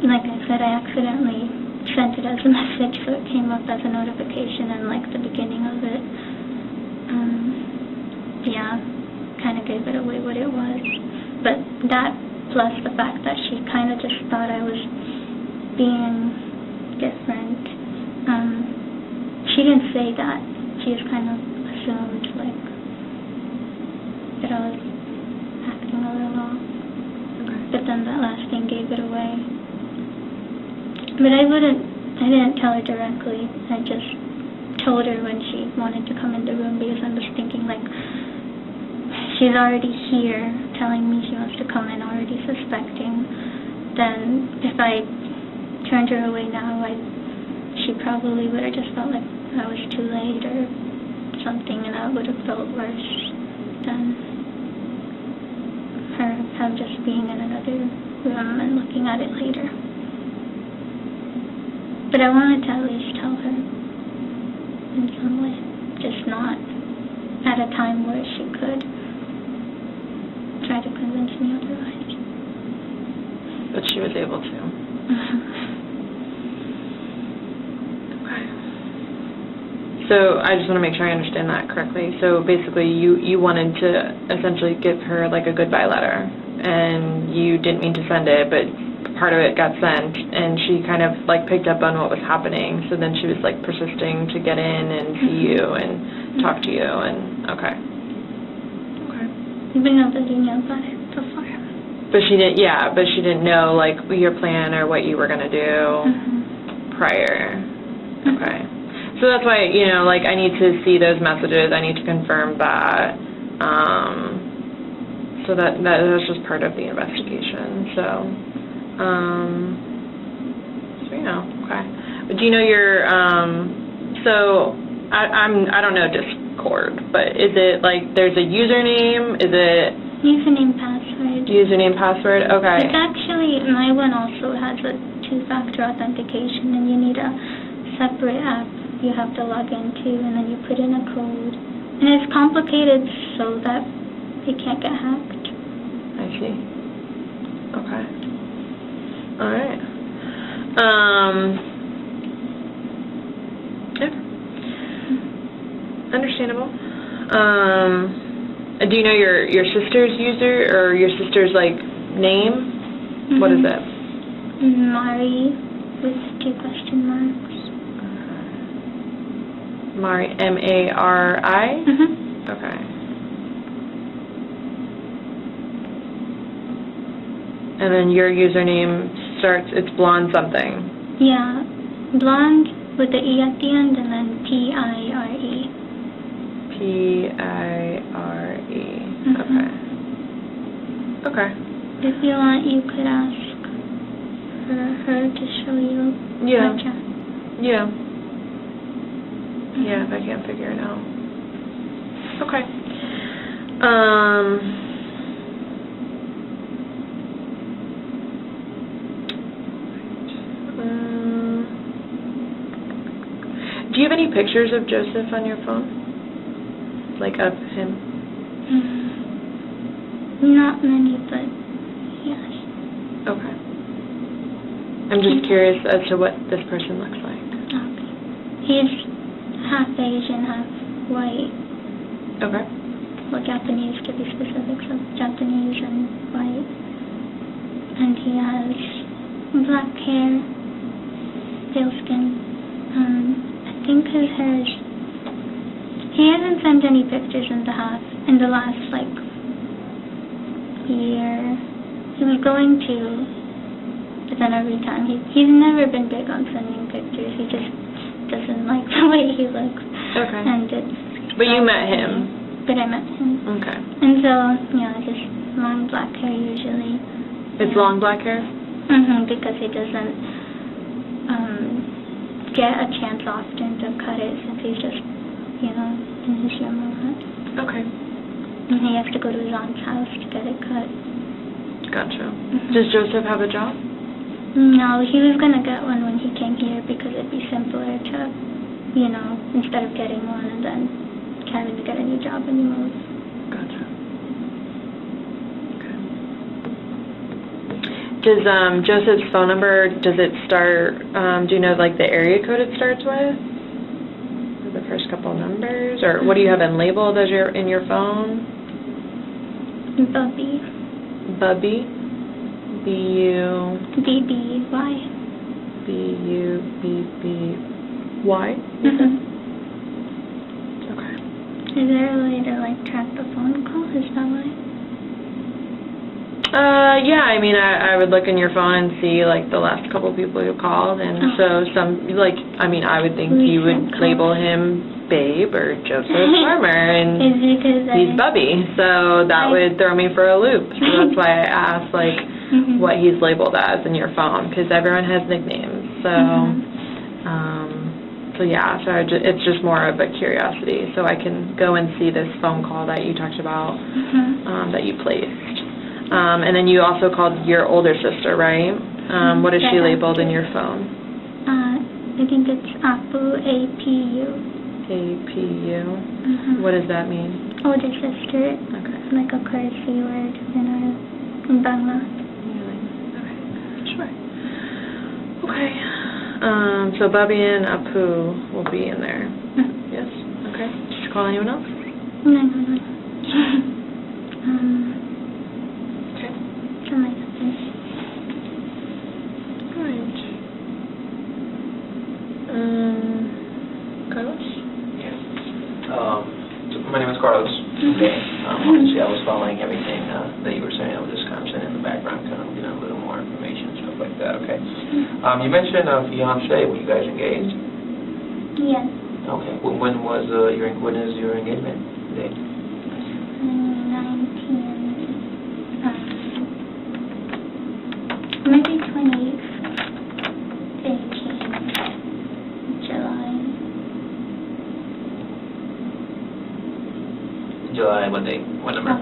like I said, I accidentally sent it as a message, so it came up as a notification in like the beginning of it. Kind of gave it away what it was. But that, plus the fact that she kind of just thought I was being different. She didn't say that. She just kind of assumed, like, that I was acting a little off. Okay. But then that last thing gave it away. But I didn't tell her directly. I just told her when she wanted to come in the room because I was thinking, like, she's already here telling me she wants to come in, already suspecting. Then if I turned her away now, she probably would have just felt like I was too late or something, and I would have felt worse than her just being in another room and looking at it later. But I wanted to at least tell her in some way, just not at a time where she could try to convince me otherwise. But she was able to. Okay. So I just want to make sure I understand that correctly. So basically you wanted to essentially give her like a goodbye letter, and you didn't mean to send it, but part of it got sent, and she kind of like picked up on what was happening, so then she was like persisting to get in and see you and talk to you, and okay. But nobody knew about it before. But she didn't know like your plan or what you were gonna do prior. Okay. So that's why, like I need to see those messages, I need to confirm that. So that's just part of the investigation. So okay. But do you know your, so I don't know Discord, but is it like there's a username? Is it? Username, password. Username, password, okay. It's actually, my one also has a 2-factor authentication, and you need a separate app you have to log into, and then you put in a code. And it's complicated so that it can't get hacked. I see. Okay. All right. Yeah. Understandable. Do you know your sister's user or your sister's like name? What is it? Mari with 2 question marks. Mari, M-A-R-I? Okay. And then your username starts, it's blonde something. Yeah, blonde with the E at the end, and then P-I-R-E. P-I-R-E. Okay. If you want, you could ask her to show you my chat. Yeah. Yeah, if I can't figure it out. Okay. Do you have any pictures of Joseph on your phone? Like of him? Not many, but yes. Okay. I'm just curious as to what this person looks like. Okay. He's half Asian, half white. Okay. Well, Japanese to be specific, so Japanese and white. And he has black hair, pale skin. I think his hair is... He hasn't sent any pictures in the last, like, year. He was going to, but then every time, he's never been big on sending pictures. He just doesn't like the way he looks. Okay. And it's... But you met him? But I met him. Okay. And so, yeah, just long black hair usually. It's long black hair? Because he doesn't get a chance often to cut it since he's just, in his room a lot. Okay. And he has to go to his aunt's house to get it cut. Gotcha. Does Joseph have a job? No, he was going to get one when he came here because it'd be simpler to, instead of getting one and then having to get a new job when you move. Gotcha. Okay. Does Joseph's phone number, does it start, do you know, like, the area code it starts with? Or the first couple numbers? Or what do you have in labeled as in your phone? Bubby. Bubby? B-U... B-B-Y. B-U-B-B-Y? Okay. Is there a way to, like, track the phone call? Is that why? Yeah, I mean, I would look in your phone and see, like, the last couple people you called, and so I would think you would label him Babe or Joseph Farmer, and he's Bubby, so that would throw me for a loop. So that's why I asked, like, what he's labeled as in your phone, because everyone has nicknames, so, it's just more of a curiosity, so I can go and see this phone call that you talked about, that you placed. And then you also called your older sister, right? What is she labeled in your phone? I think it's Apu, A-P-U. A-P-U? What does that mean? Older sister. Okay. Like a courtesy word in Bangla. Okay. Sure. Okay. So Bubby and Apu will be in there. Yes? Okay. Did you call anyone else? No. Okay. My husband. Right. Carlos? Yeah. My name is Carlos. Okay. Obviously, I was following everything that you were saying. I was just kind of sitting in the background, kind of getting a little more information and stuff like that. Okay. You mentioned fiance. Were you guys engaged? Yes. Okay. When is your engagement date? 19. Maybe 2018, July, what day? What number?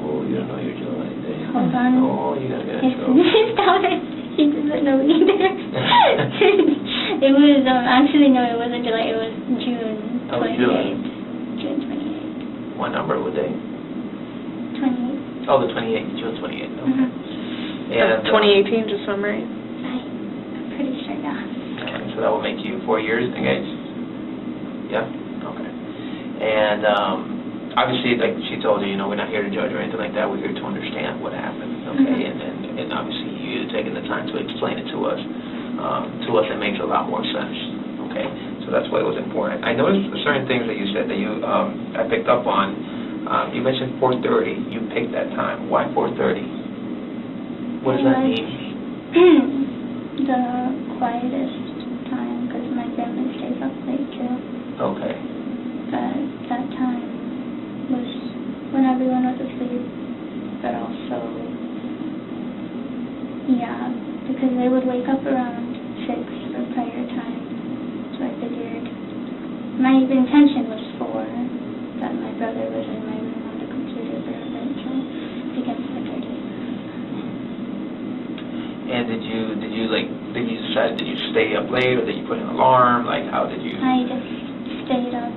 Oh, you don't know your July day. Hold on. Oh, you gotta get in trouble. He doesn't know either. It was, actually, no, it wasn't July, it was June 28th. June 28th. What number, what day? 28th. Oh, the 28th, June 28th, okay. And, 2018, just so I'm right. I'm pretty sure, yeah. So that will make you 4 years engaged? Yeah? Okay. And obviously, like she told you, we're not here to judge or anything like that. We're here to understand what happened, okay? And obviously, you taking the time to explain it to us, it makes a lot more sense, okay? So that's why it was important. I noticed certain things that you said that I picked up on. You mentioned 4:30. You picked that time. Why 4:30? What does that mean? The quietest time, because my family stays up late too. Okay. But that time was when everyone was asleep, but also, yeah, because they would wake up around 6 for prayer time, so I figured my intention was 4, but my brother was in my room on the computer for a bit, so it became 4:30. And did you stay up late, or did you put an alarm? Like, how did you? I just stayed up.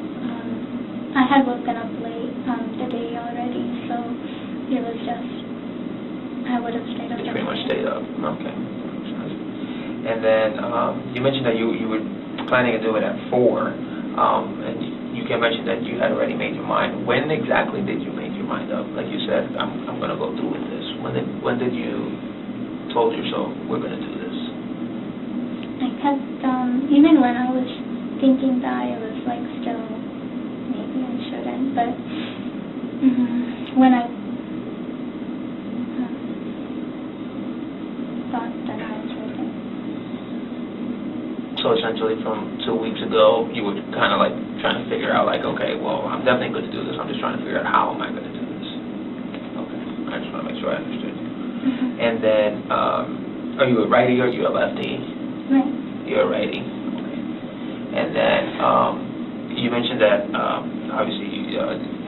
I had woken up late the day already, so it was just, I would have stayed up. You pretty much stayed up. Okay. And then you mentioned that you were planning to do it at 4, and you can mention that you had already made your mind. When exactly did you make your mind up? Like you said, I'm going to go through with this. When did you told yourself we're going to do this? I kept, even when I was thinking that, it was like still, maybe I shouldn't, but when I thought that I was hurting. So essentially from 2 weeks ago, you were kind of like trying to figure out like, okay, well, I'm definitely going to do this. I'm just trying to figure out how am I going to do this. Okay, I just want to make sure I understood. And then, are you a righty or are you a lefty? Right. You're a righty. Okay. And then, you mentioned that, obviously,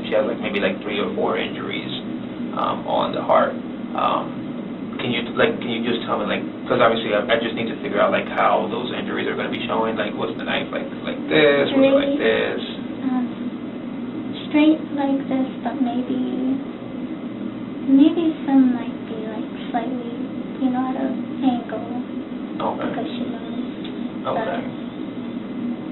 she has like maybe like 3 or 4 injuries on the heart. Can you just tell me, like, because obviously I just need to figure out like how those injuries are going to be showing. Like, was the knife like this? Was it like this? Straight like this, but maybe some might be like slightly, at an angle. Okay. Because she knows. Okay.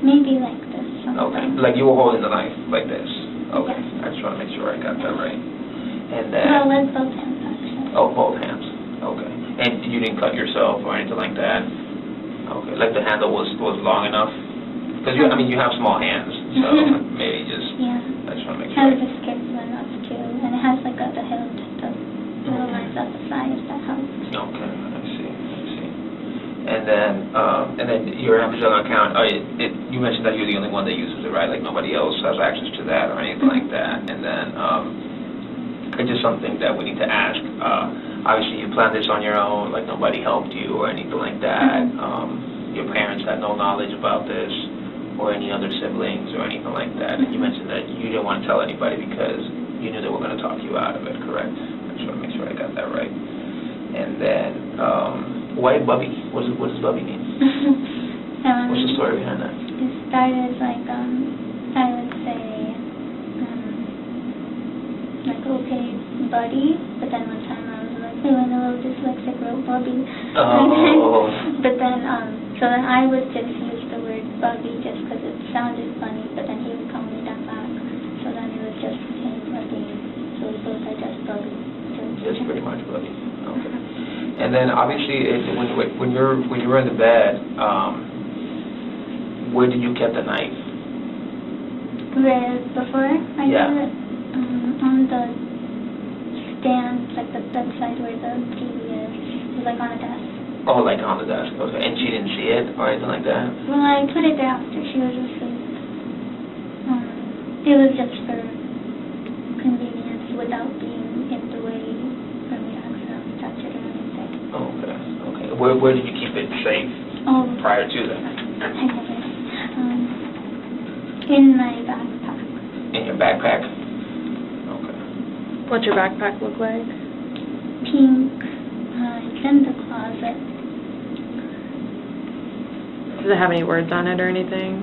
Maybe like this. Okay. Like you were holding the knife like this. Okay. Yes. I just want to make sure I got that right. And then. Well, with both hands actually. Oh, both hands. Okay. And you didn't cut yourself or anything like that? Okay. Like the handle was long enough? Because you have small hands, so maybe just. Yeah. I just want to make It sure. has the skin enough too, and it has like the hilt, the little lines at the side that helps. Okay, I see. And then your Amazon account, you mentioned that you're the only one that uses it, right? Like nobody else has access to that or anything like that. And then it's just something that we need to ask. Obviously, you planned this on your own, like nobody helped you or anything like that. Your parents had no knowledge about this or any other siblings or anything like that. And you mentioned that you didn't want to tell anybody because you knew they were going to talk you out of it, correct? I just want to make sure I got that right. And then, why Bubby? What does Bubby mean? What's the story behind that? It started like, I would say, like, okay, buddy, but then one time I was like, feeling a little dyslexic, wrote Bubby. Oh. But then, so then I would just use the word Bubby just because it sounded funny, but then he would call me that back. So then it was just him again. So we both are just Bubby. Just pretty much Bubby. Okay. And then obviously, when you were in the bed, where did you keep the knife? Before I did it, on the stand, like the bedside where the TV is. It was like on a desk. Oh, like on the desk. Okay. And she didn't see it or anything like that? Well, I put it there after she was asleep. It was just for convenience without being in the way for me to accidentally touch it or anything. Okay. Where did you keep it safe prior to that? I have it. In my backpack. In your backpack? Okay. What's your backpack look like? Pink. It's in the closet. Does it have any words on it or anything?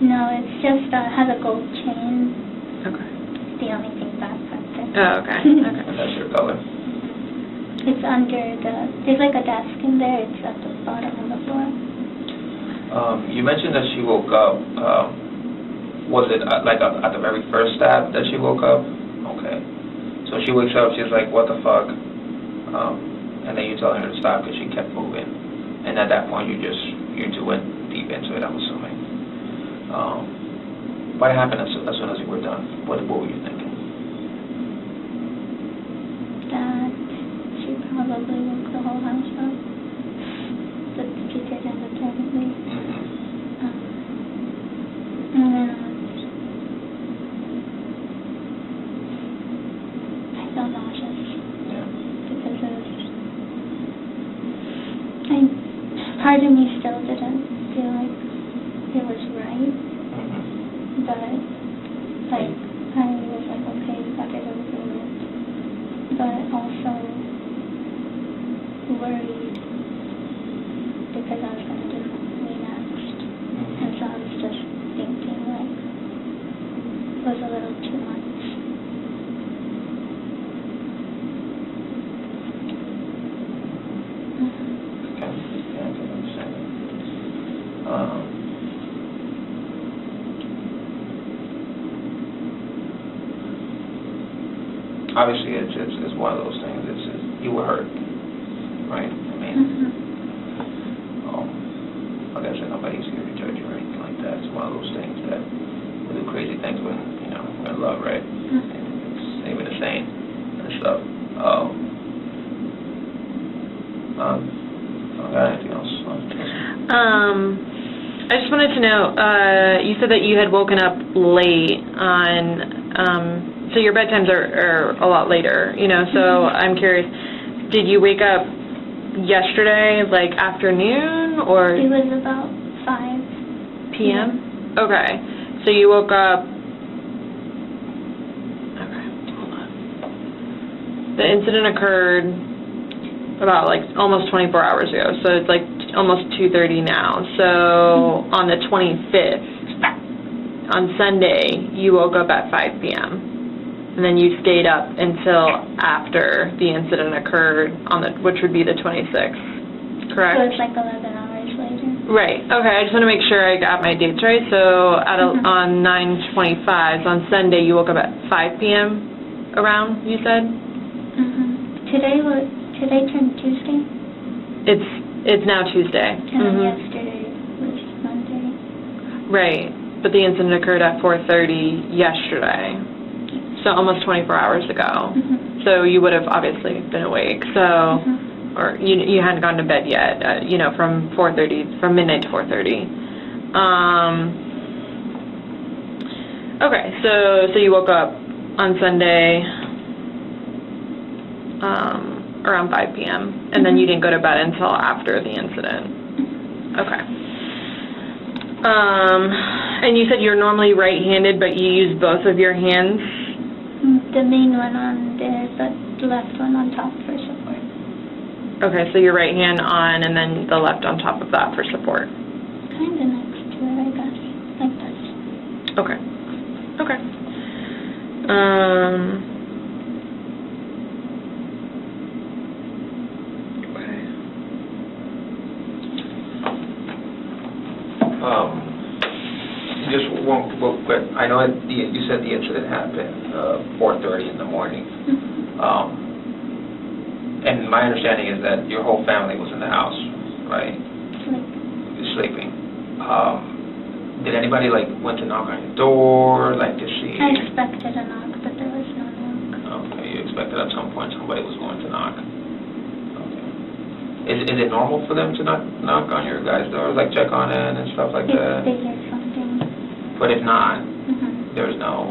It's just has a gold chain. Okay. It's the only thing backpack there. Oh, okay. Okay. And that's your color? It's under there's like a desk in there. It's at the bottom of the floor. You mentioned that she woke up. Was it like at the very first stab that she woke up? Okay. So she wakes up, she's like, what the fuck? And then you tell her to stop because she kept moving. And at that point, you two went deep into it, I'm assuming. What happened as soon as you were done? What were you thinking? That she probably woke the whole house up. But she didn't apparently. And then I felt nauseous. Yeah. Because part of me still didn't feel like it was right. But, like, I was like, okay, got it over with. But also worried because I was going to do me next. And so I was just thinking, like, it was a little too much. obviously it's one of those things. You were hurt, right? I mean, like I said, nobody's here to judge you or anything like that. It's one of those things that we do crazy things when, we're in love, right? And it's even the same and stuff. Anything else? I just wanted to know, you said that you had woken up late on, so your bedtimes are a lot later, so I'm curious, did you wake up yesterday, like afternoon, or? It was about 5 p.m.? Okay. So you woke up, okay, hold on. The incident occurred about like almost 24 hours ago, so it's like almost 2:30 now. So on the 25th, on Sunday, you woke up at 5 p.m. and then you stayed up until after the incident occurred which would be the 26th, correct? So it's like 11 hours later. Right. Okay. I just want to make sure I got my dates right. So on 9/25, on Sunday, you woke up at 5 p.m. around, you said? Today turned Tuesday. It's now Tuesday. And then yesterday was Monday. Right. But the incident occurred at 4:30 yesterday. So almost 24 hours ago. So you would have obviously been awake. So, or you hadn't gone to bed yet. From midnight to 4:30. Okay. So you woke up on Sunday around 5 p.m. and then you didn't go to bed until after the incident. Okay. And you said you're normally right-handed, but you use both of your hands? The main one on there, but the left one on top for support. Okay, so your right hand on and then the left on top of that for support. Kind of next to it, I guess. Like this. Okay. Okay. Just one quick. I know you said the incident happened 4:30 in the morning. And my understanding is that your whole family was in the house, right? Sleeping. Did anybody went to knock on your door, to see? I expected a knock, but there was no knock. Okay, you expected at some point somebody was going to knock. Okay. Is it normal for them to knock on your guys' doors, check on it and stuff like that? If they hear something. But if not, there's no.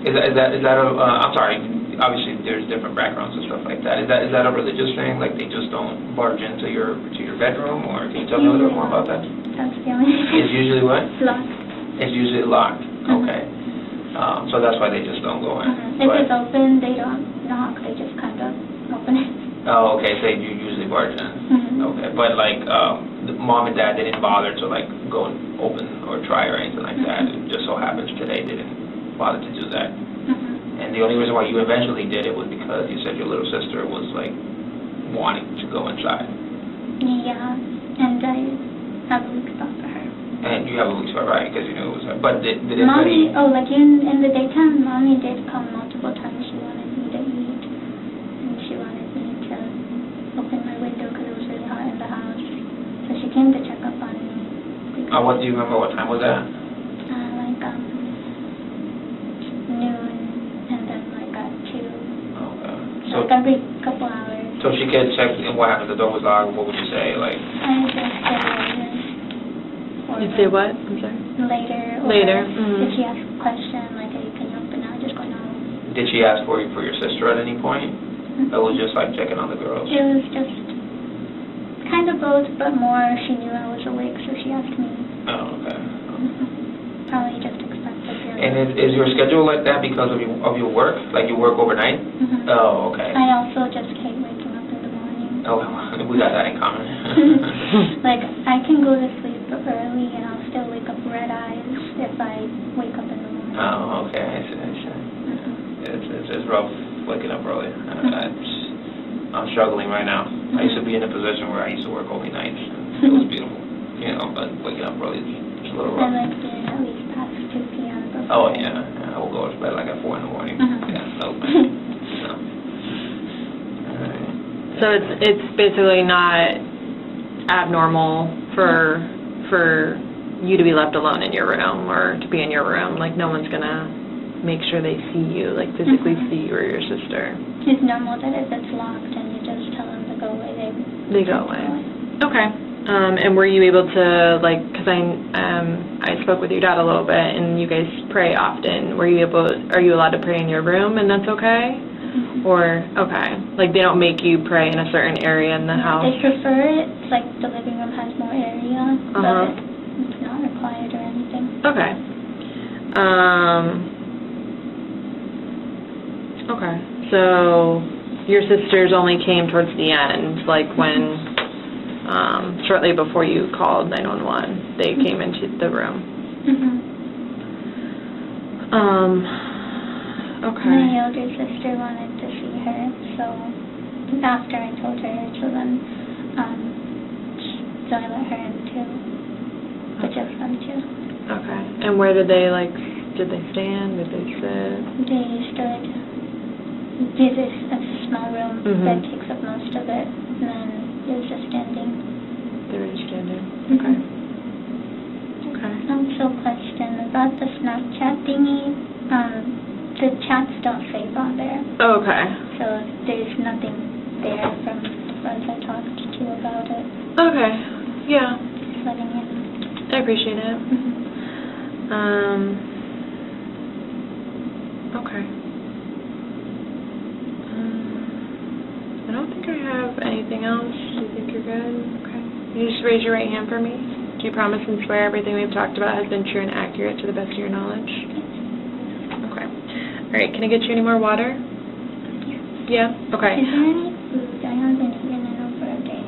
Is that I'm sorry. Obviously, there's different backgrounds and stuff like that. Is that a religious thing? They just don't barge into your bedroom, or can you tell me a little bit more about that? That's the only thing. It's usually what? Locked. It's usually locked. Okay. So that's why they just don't go in. If it's open, they don't knock. They just kind of open it. Oh, okay. So you usually barge in. Okay. But the mom and dad didn't bother to go and open or try or anything like that. It just so happens today they didn't bother to do that. And the only reason why you eventually did it was because you said your little sister was wanting to go inside. Yeah, and I have a weak spot for her. And you have a weak spot, right? Because you knew it was her. But did Mommy, in the daytime, Mommy did come multiple times. She wanted me to eat, and she wanted me to open my window because it was really hot in the house. So she came to check up on me. What do you remember? What time was that? Noon, and then at 2. Okay. So every couple hours. So she could check, and what happened? The door was locked. What would you say? I just said later. You'd say what? I'm sorry? Later. Later. If she asks a question, hey, can you open now? Just go no. Did she ask for your sister at any point? It was just checking on the girls? It was just kind of both, but more she knew I was awake, so she asked me. Oh, okay. Probably just expected. And is your schedule like that because of your work? You work overnight? Oh, okay. I also just hate waking up in the morning. Oh, we got that in common. I can go to sleep early and I'll still wake up red eyes if I wake up in the morning. Oh, okay. I see. It's rough waking up early. I'm struggling right now. I used to be in a position where I used to work only nights. It was beautiful, but waking up early is a little rough. I doing at least past 2 p.m. Oh, yeah. I will go to bed at 4 in the morning. Yeah, So it's basically not abnormal for you to be left alone in your room or to be in your room. Like, no one's gonna make sure they see you, like physically see you or your sister. It's normal that if it's locked and you just tell them to go away, they go away. Okay. And were you able to, like, because I spoke with your dad a little bit, and you guys pray often. Are you allowed to pray in your room, and that's okay? Mm-hmm. Or, okay, like they don't make you pray in a certain area in the house? They prefer it. It's like the living room has more area, but it's not required or anything. Okay. Okay. So your sisters only came towards the end, like when, shortly before you called 911, they came into the room. Okay. My older sister wanted to see her, so after I told her, so then so I let her in too, but just them two. Okay. And where did they, like, did they stand? Did they sit? They stood. This is a small room that takes up most of it, and then they were just standing. They were just standing. Okay. Okay. Also, question about the Snapchat thingy. The chats don't save on there. Okay. So there's nothing there from the friends I talked to about it. Okay. Yeah. Just letting you know. I appreciate it. Okay. I don't think I have anything else. Do you think you're good? Okay. You just raise your right hand for me. Do you promise and swear everything we've talked about has been true and accurate to the best of your knowledge? Okay. All right. Can I get you any more water? Yeah? Okay. Is there any food? I haven't eaten in over a day.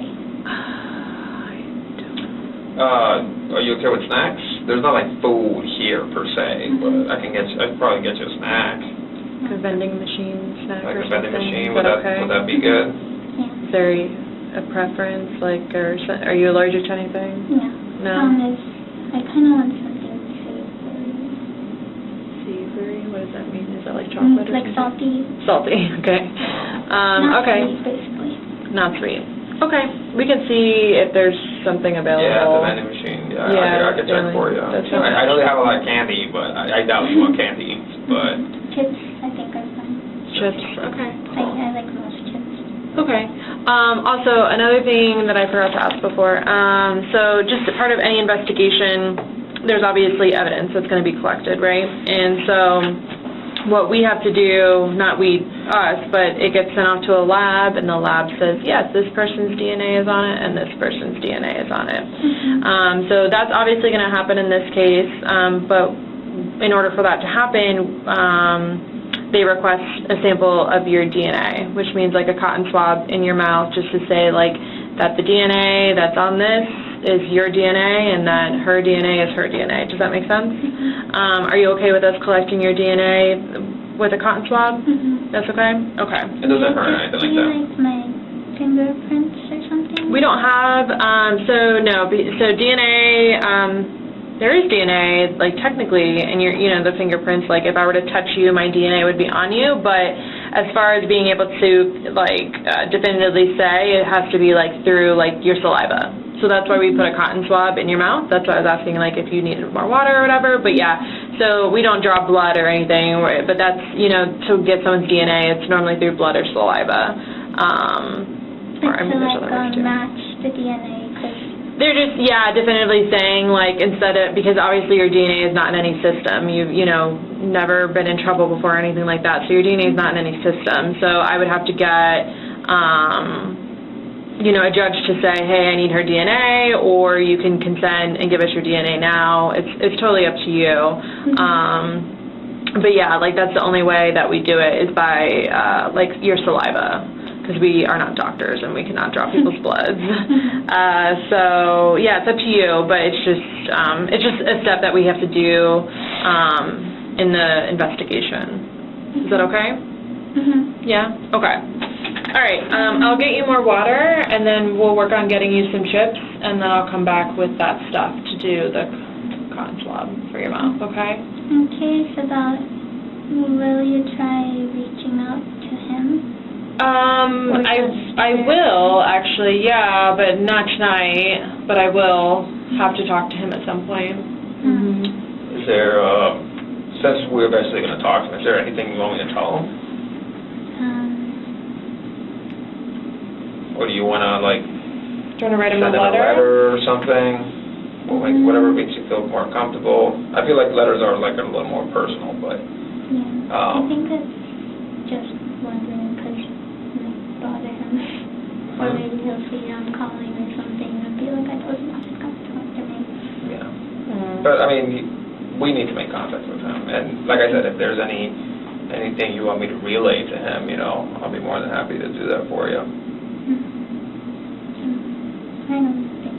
Are you okay with snacks? There's not like food here per se, but I could probably get you a snack. A vending machine snack Like or a vending something? machine, Is that okay? would that be good? Yeah. Is there a preference, like, or are you allergic to anything? No. No? I kind of want something savory. Savory? What does that mean? Is that like chocolate or Like something? salty. Salty, okay. Not Okay. sweet, basically. Not sweet. Okay, we can see if there's something available. Yeah, the vending machine. Yeah, Yeah, I can check for you. that's I know they have a lot of candy, but I doubt you want candy. But Chips, I think, are fine. Chips, okay. I like most chips. Okay. Also, another thing that I forgot to ask before, so just part of any investigation, there's obviously evidence that's going to be collected, right? And so what we have to do, not us, but it gets sent off to a lab, and the lab says, yes, this person's DNA is on it, and this person's DNA is on it. So that's obviously going to happen in this case, but in order for that to happen, they request a sample of your DNA, which means like a cotton swab in your mouth, just to say like that the DNA that's on this is your DNA and that her DNA is her DNA. Does that make sense? Are you okay with us collecting your DNA with a cotton swab? That's okay? Okay. it doesn't hurt or anything like that. Like my fingerprints or something? We don't have, so DNA, there is DNA, like technically, and the fingerprints, like if I were to touch you, my DNA would be on you, but as far as being able to, like, definitively say, it has to be, like, through, like, your saliva. So that's why we put a cotton swab in your mouth. That's why I was asking, like, if you needed more water or whatever, but yeah, so we don't draw blood or anything, but that's, to get someone's DNA, it's normally through blood or saliva. Or, I mean, there's other ways too. Match the DNA, because they're just, definitively saying, like, because obviously your DNA is not in any system. You've, never been in trouble before or anything like that, so your DNA is not in any system. So I would have to get, a judge to say, hey, I need her DNA, or you can consent and give us your DNA now. It's totally up to you. But yeah, like, that's the only way that we do it is by, like, your saliva, because we are not doctors and we cannot draw people's bloods. So yeah, it's up to you, but it's just a step that we have to do in the investigation. Is that okay? Yeah? Okay. All right. I'll get you more water, and then we'll work on getting you some chips, and then I'll come back with that stuff to do the cotton swab for your mouth, okay? I'm curious about, will you try reaching out to him? I will, actually, yeah, but not tonight, but I will have to talk to him at some point. Is there, since we're eventually going to talk to him, is there anything you want me to tell him? Or do you want to, like, Do you want to write him send a him a letter? letter or something? Or like whatever makes you feel more comfortable. I feel like letters are like a little more personal, but... Yeah, I think it's just wondering because it might bother him. Or maybe he'll see I'm calling or something and be like, I told you not to come talk to me. Yeah. But, I mean, we need to make contact with him. And like I said, if there's anything you want me to relay to him, you know, I'll be more than happy to do that for you. I don't think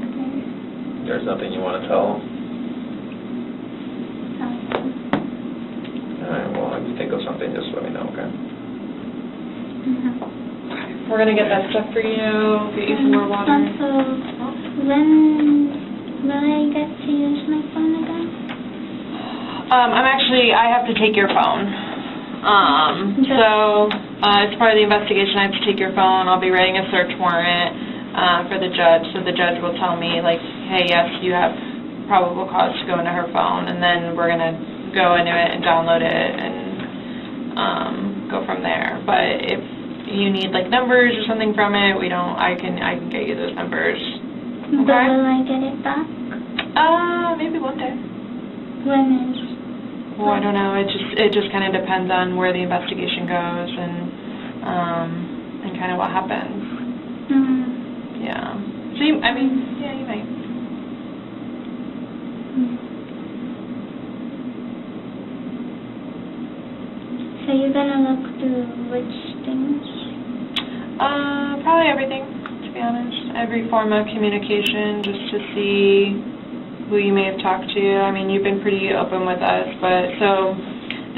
There's nothing you want to tell him? All right, well, if you think of something, just let me know, okay? We're going to get that stuff for you, get you some more water. Also, when will I get to use my phone again? I have to take your phone. So, as part of the investigation, I have to take your phone. I'll be writing a search warrant for the judge, so the judge will tell me, like, hey, yes, you have probable cause to go into her phone, and then we're going to go into it and download it and go from there. But if you need, like, numbers or something from it, I can get you those numbers. Okay? But will I get it back? Maybe one day. When is? Well, I don't know. It just kind of depends on where the investigation goes and kind of what happens. Yeah. So you might. So you're gonna look through which things? Probably everything, to be honest. Every form of communication, just to see who you may have talked to. I mean, you've been pretty open with us, but so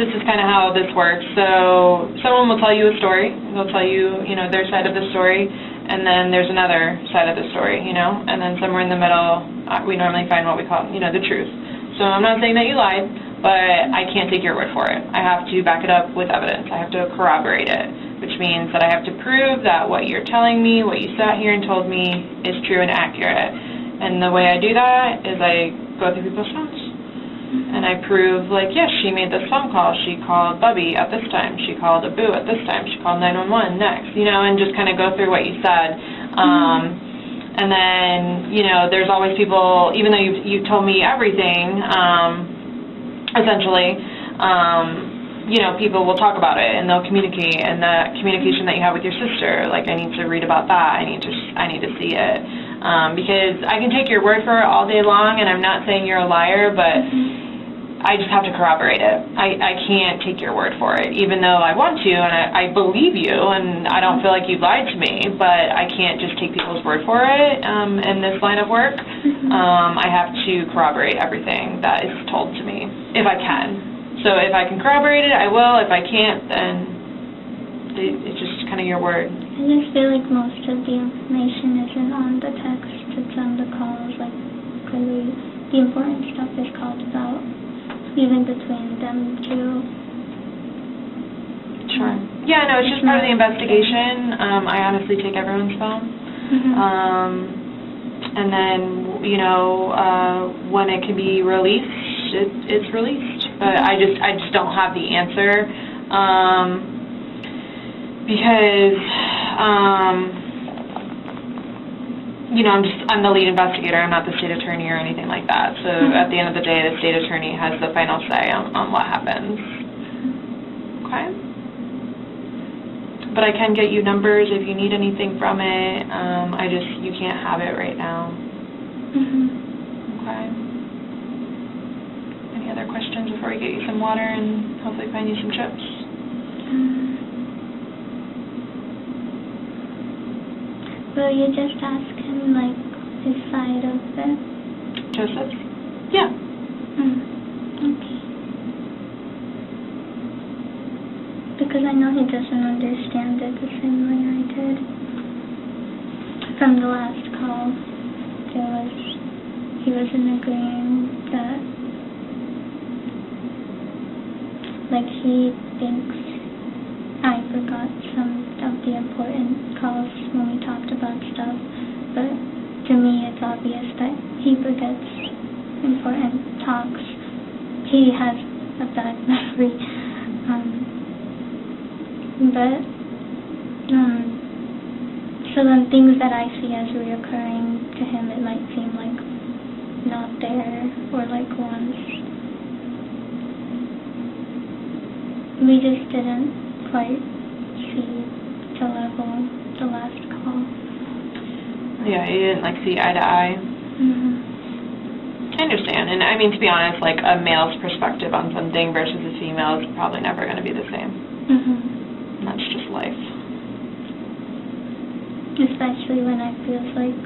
this is kind of how this works. So someone will tell you a story. They'll tell you, their side of the story, and then there's another side of the story, and then somewhere in the middle, we normally find what we call, the truth. So I'm not saying that you lied, but I can't take your word for it. I have to back it up with evidence. I have to corroborate it, which means that I have to prove that what you're telling me, what you sat here and told me, is true and accurate. And the way I do that is I go through people's phones. And I prove, like, yes, she made this phone call. She called Bubby at this time. She called Abu at this time. She called 911 next, and just kind of go through what you said. And then, there's always people, even though you've told me everything, essentially, people will talk about it and they'll communicate. And the communication that you have with your sister, like, I need to read about that. I need to see it. Because I can take your word for it all day long, and I'm not saying you're a liar, but I just have to corroborate it. I can't take your word for it, even though I want to, and I believe you, and I don't feel like you lied to me, but I can't just take people's word for it in this line of work. I have to corroborate everything that is told to me, if I can. So if I can corroborate it, I will. If I can't, then it's just kind of your word. I just feel like most of the information isn't on the text, it's on the calls, like, clearly the important stuff is called about, even between them two. Sure. Yeah, no, it's just part of the investigation. I honestly take everyone's phone. And then, when it can be released, it's released. But I just don't have the answer. Because, I'm the lead investigator. I'm not the state attorney or anything like that. So at the end of the day, the state attorney has the final say on what happens. Okay? But I can get you numbers if you need anything from it. You can't have it right now. Okay? Any other questions before we get you some water and hopefully find you some chips? Will you just ask him, like, his side of it? Joseph? Yeah. Okay. Because I know he doesn't understand it the same way I did. From the last call, he wasn't agreeing that, like, he thinks I forgot some of the important obvious that he forgets important talks. He has a bad memory. So then things that I see as reoccurring to him, it might seem like not there, or like once. We just didn't quite see the level the last call. Yeah, you didn't like see eye to eye. I understand, and I mean, to be honest, like a male's perspective on something versus a female is probably never going to be the same. And that's just life. Especially when I feel like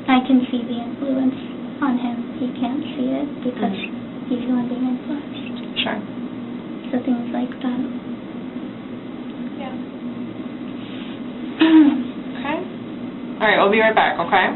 I can see the influence on him. He can't see it because he's the one being influenced. Sure. So things like that. Yeah. Okay. All right, we'll be right back, okay?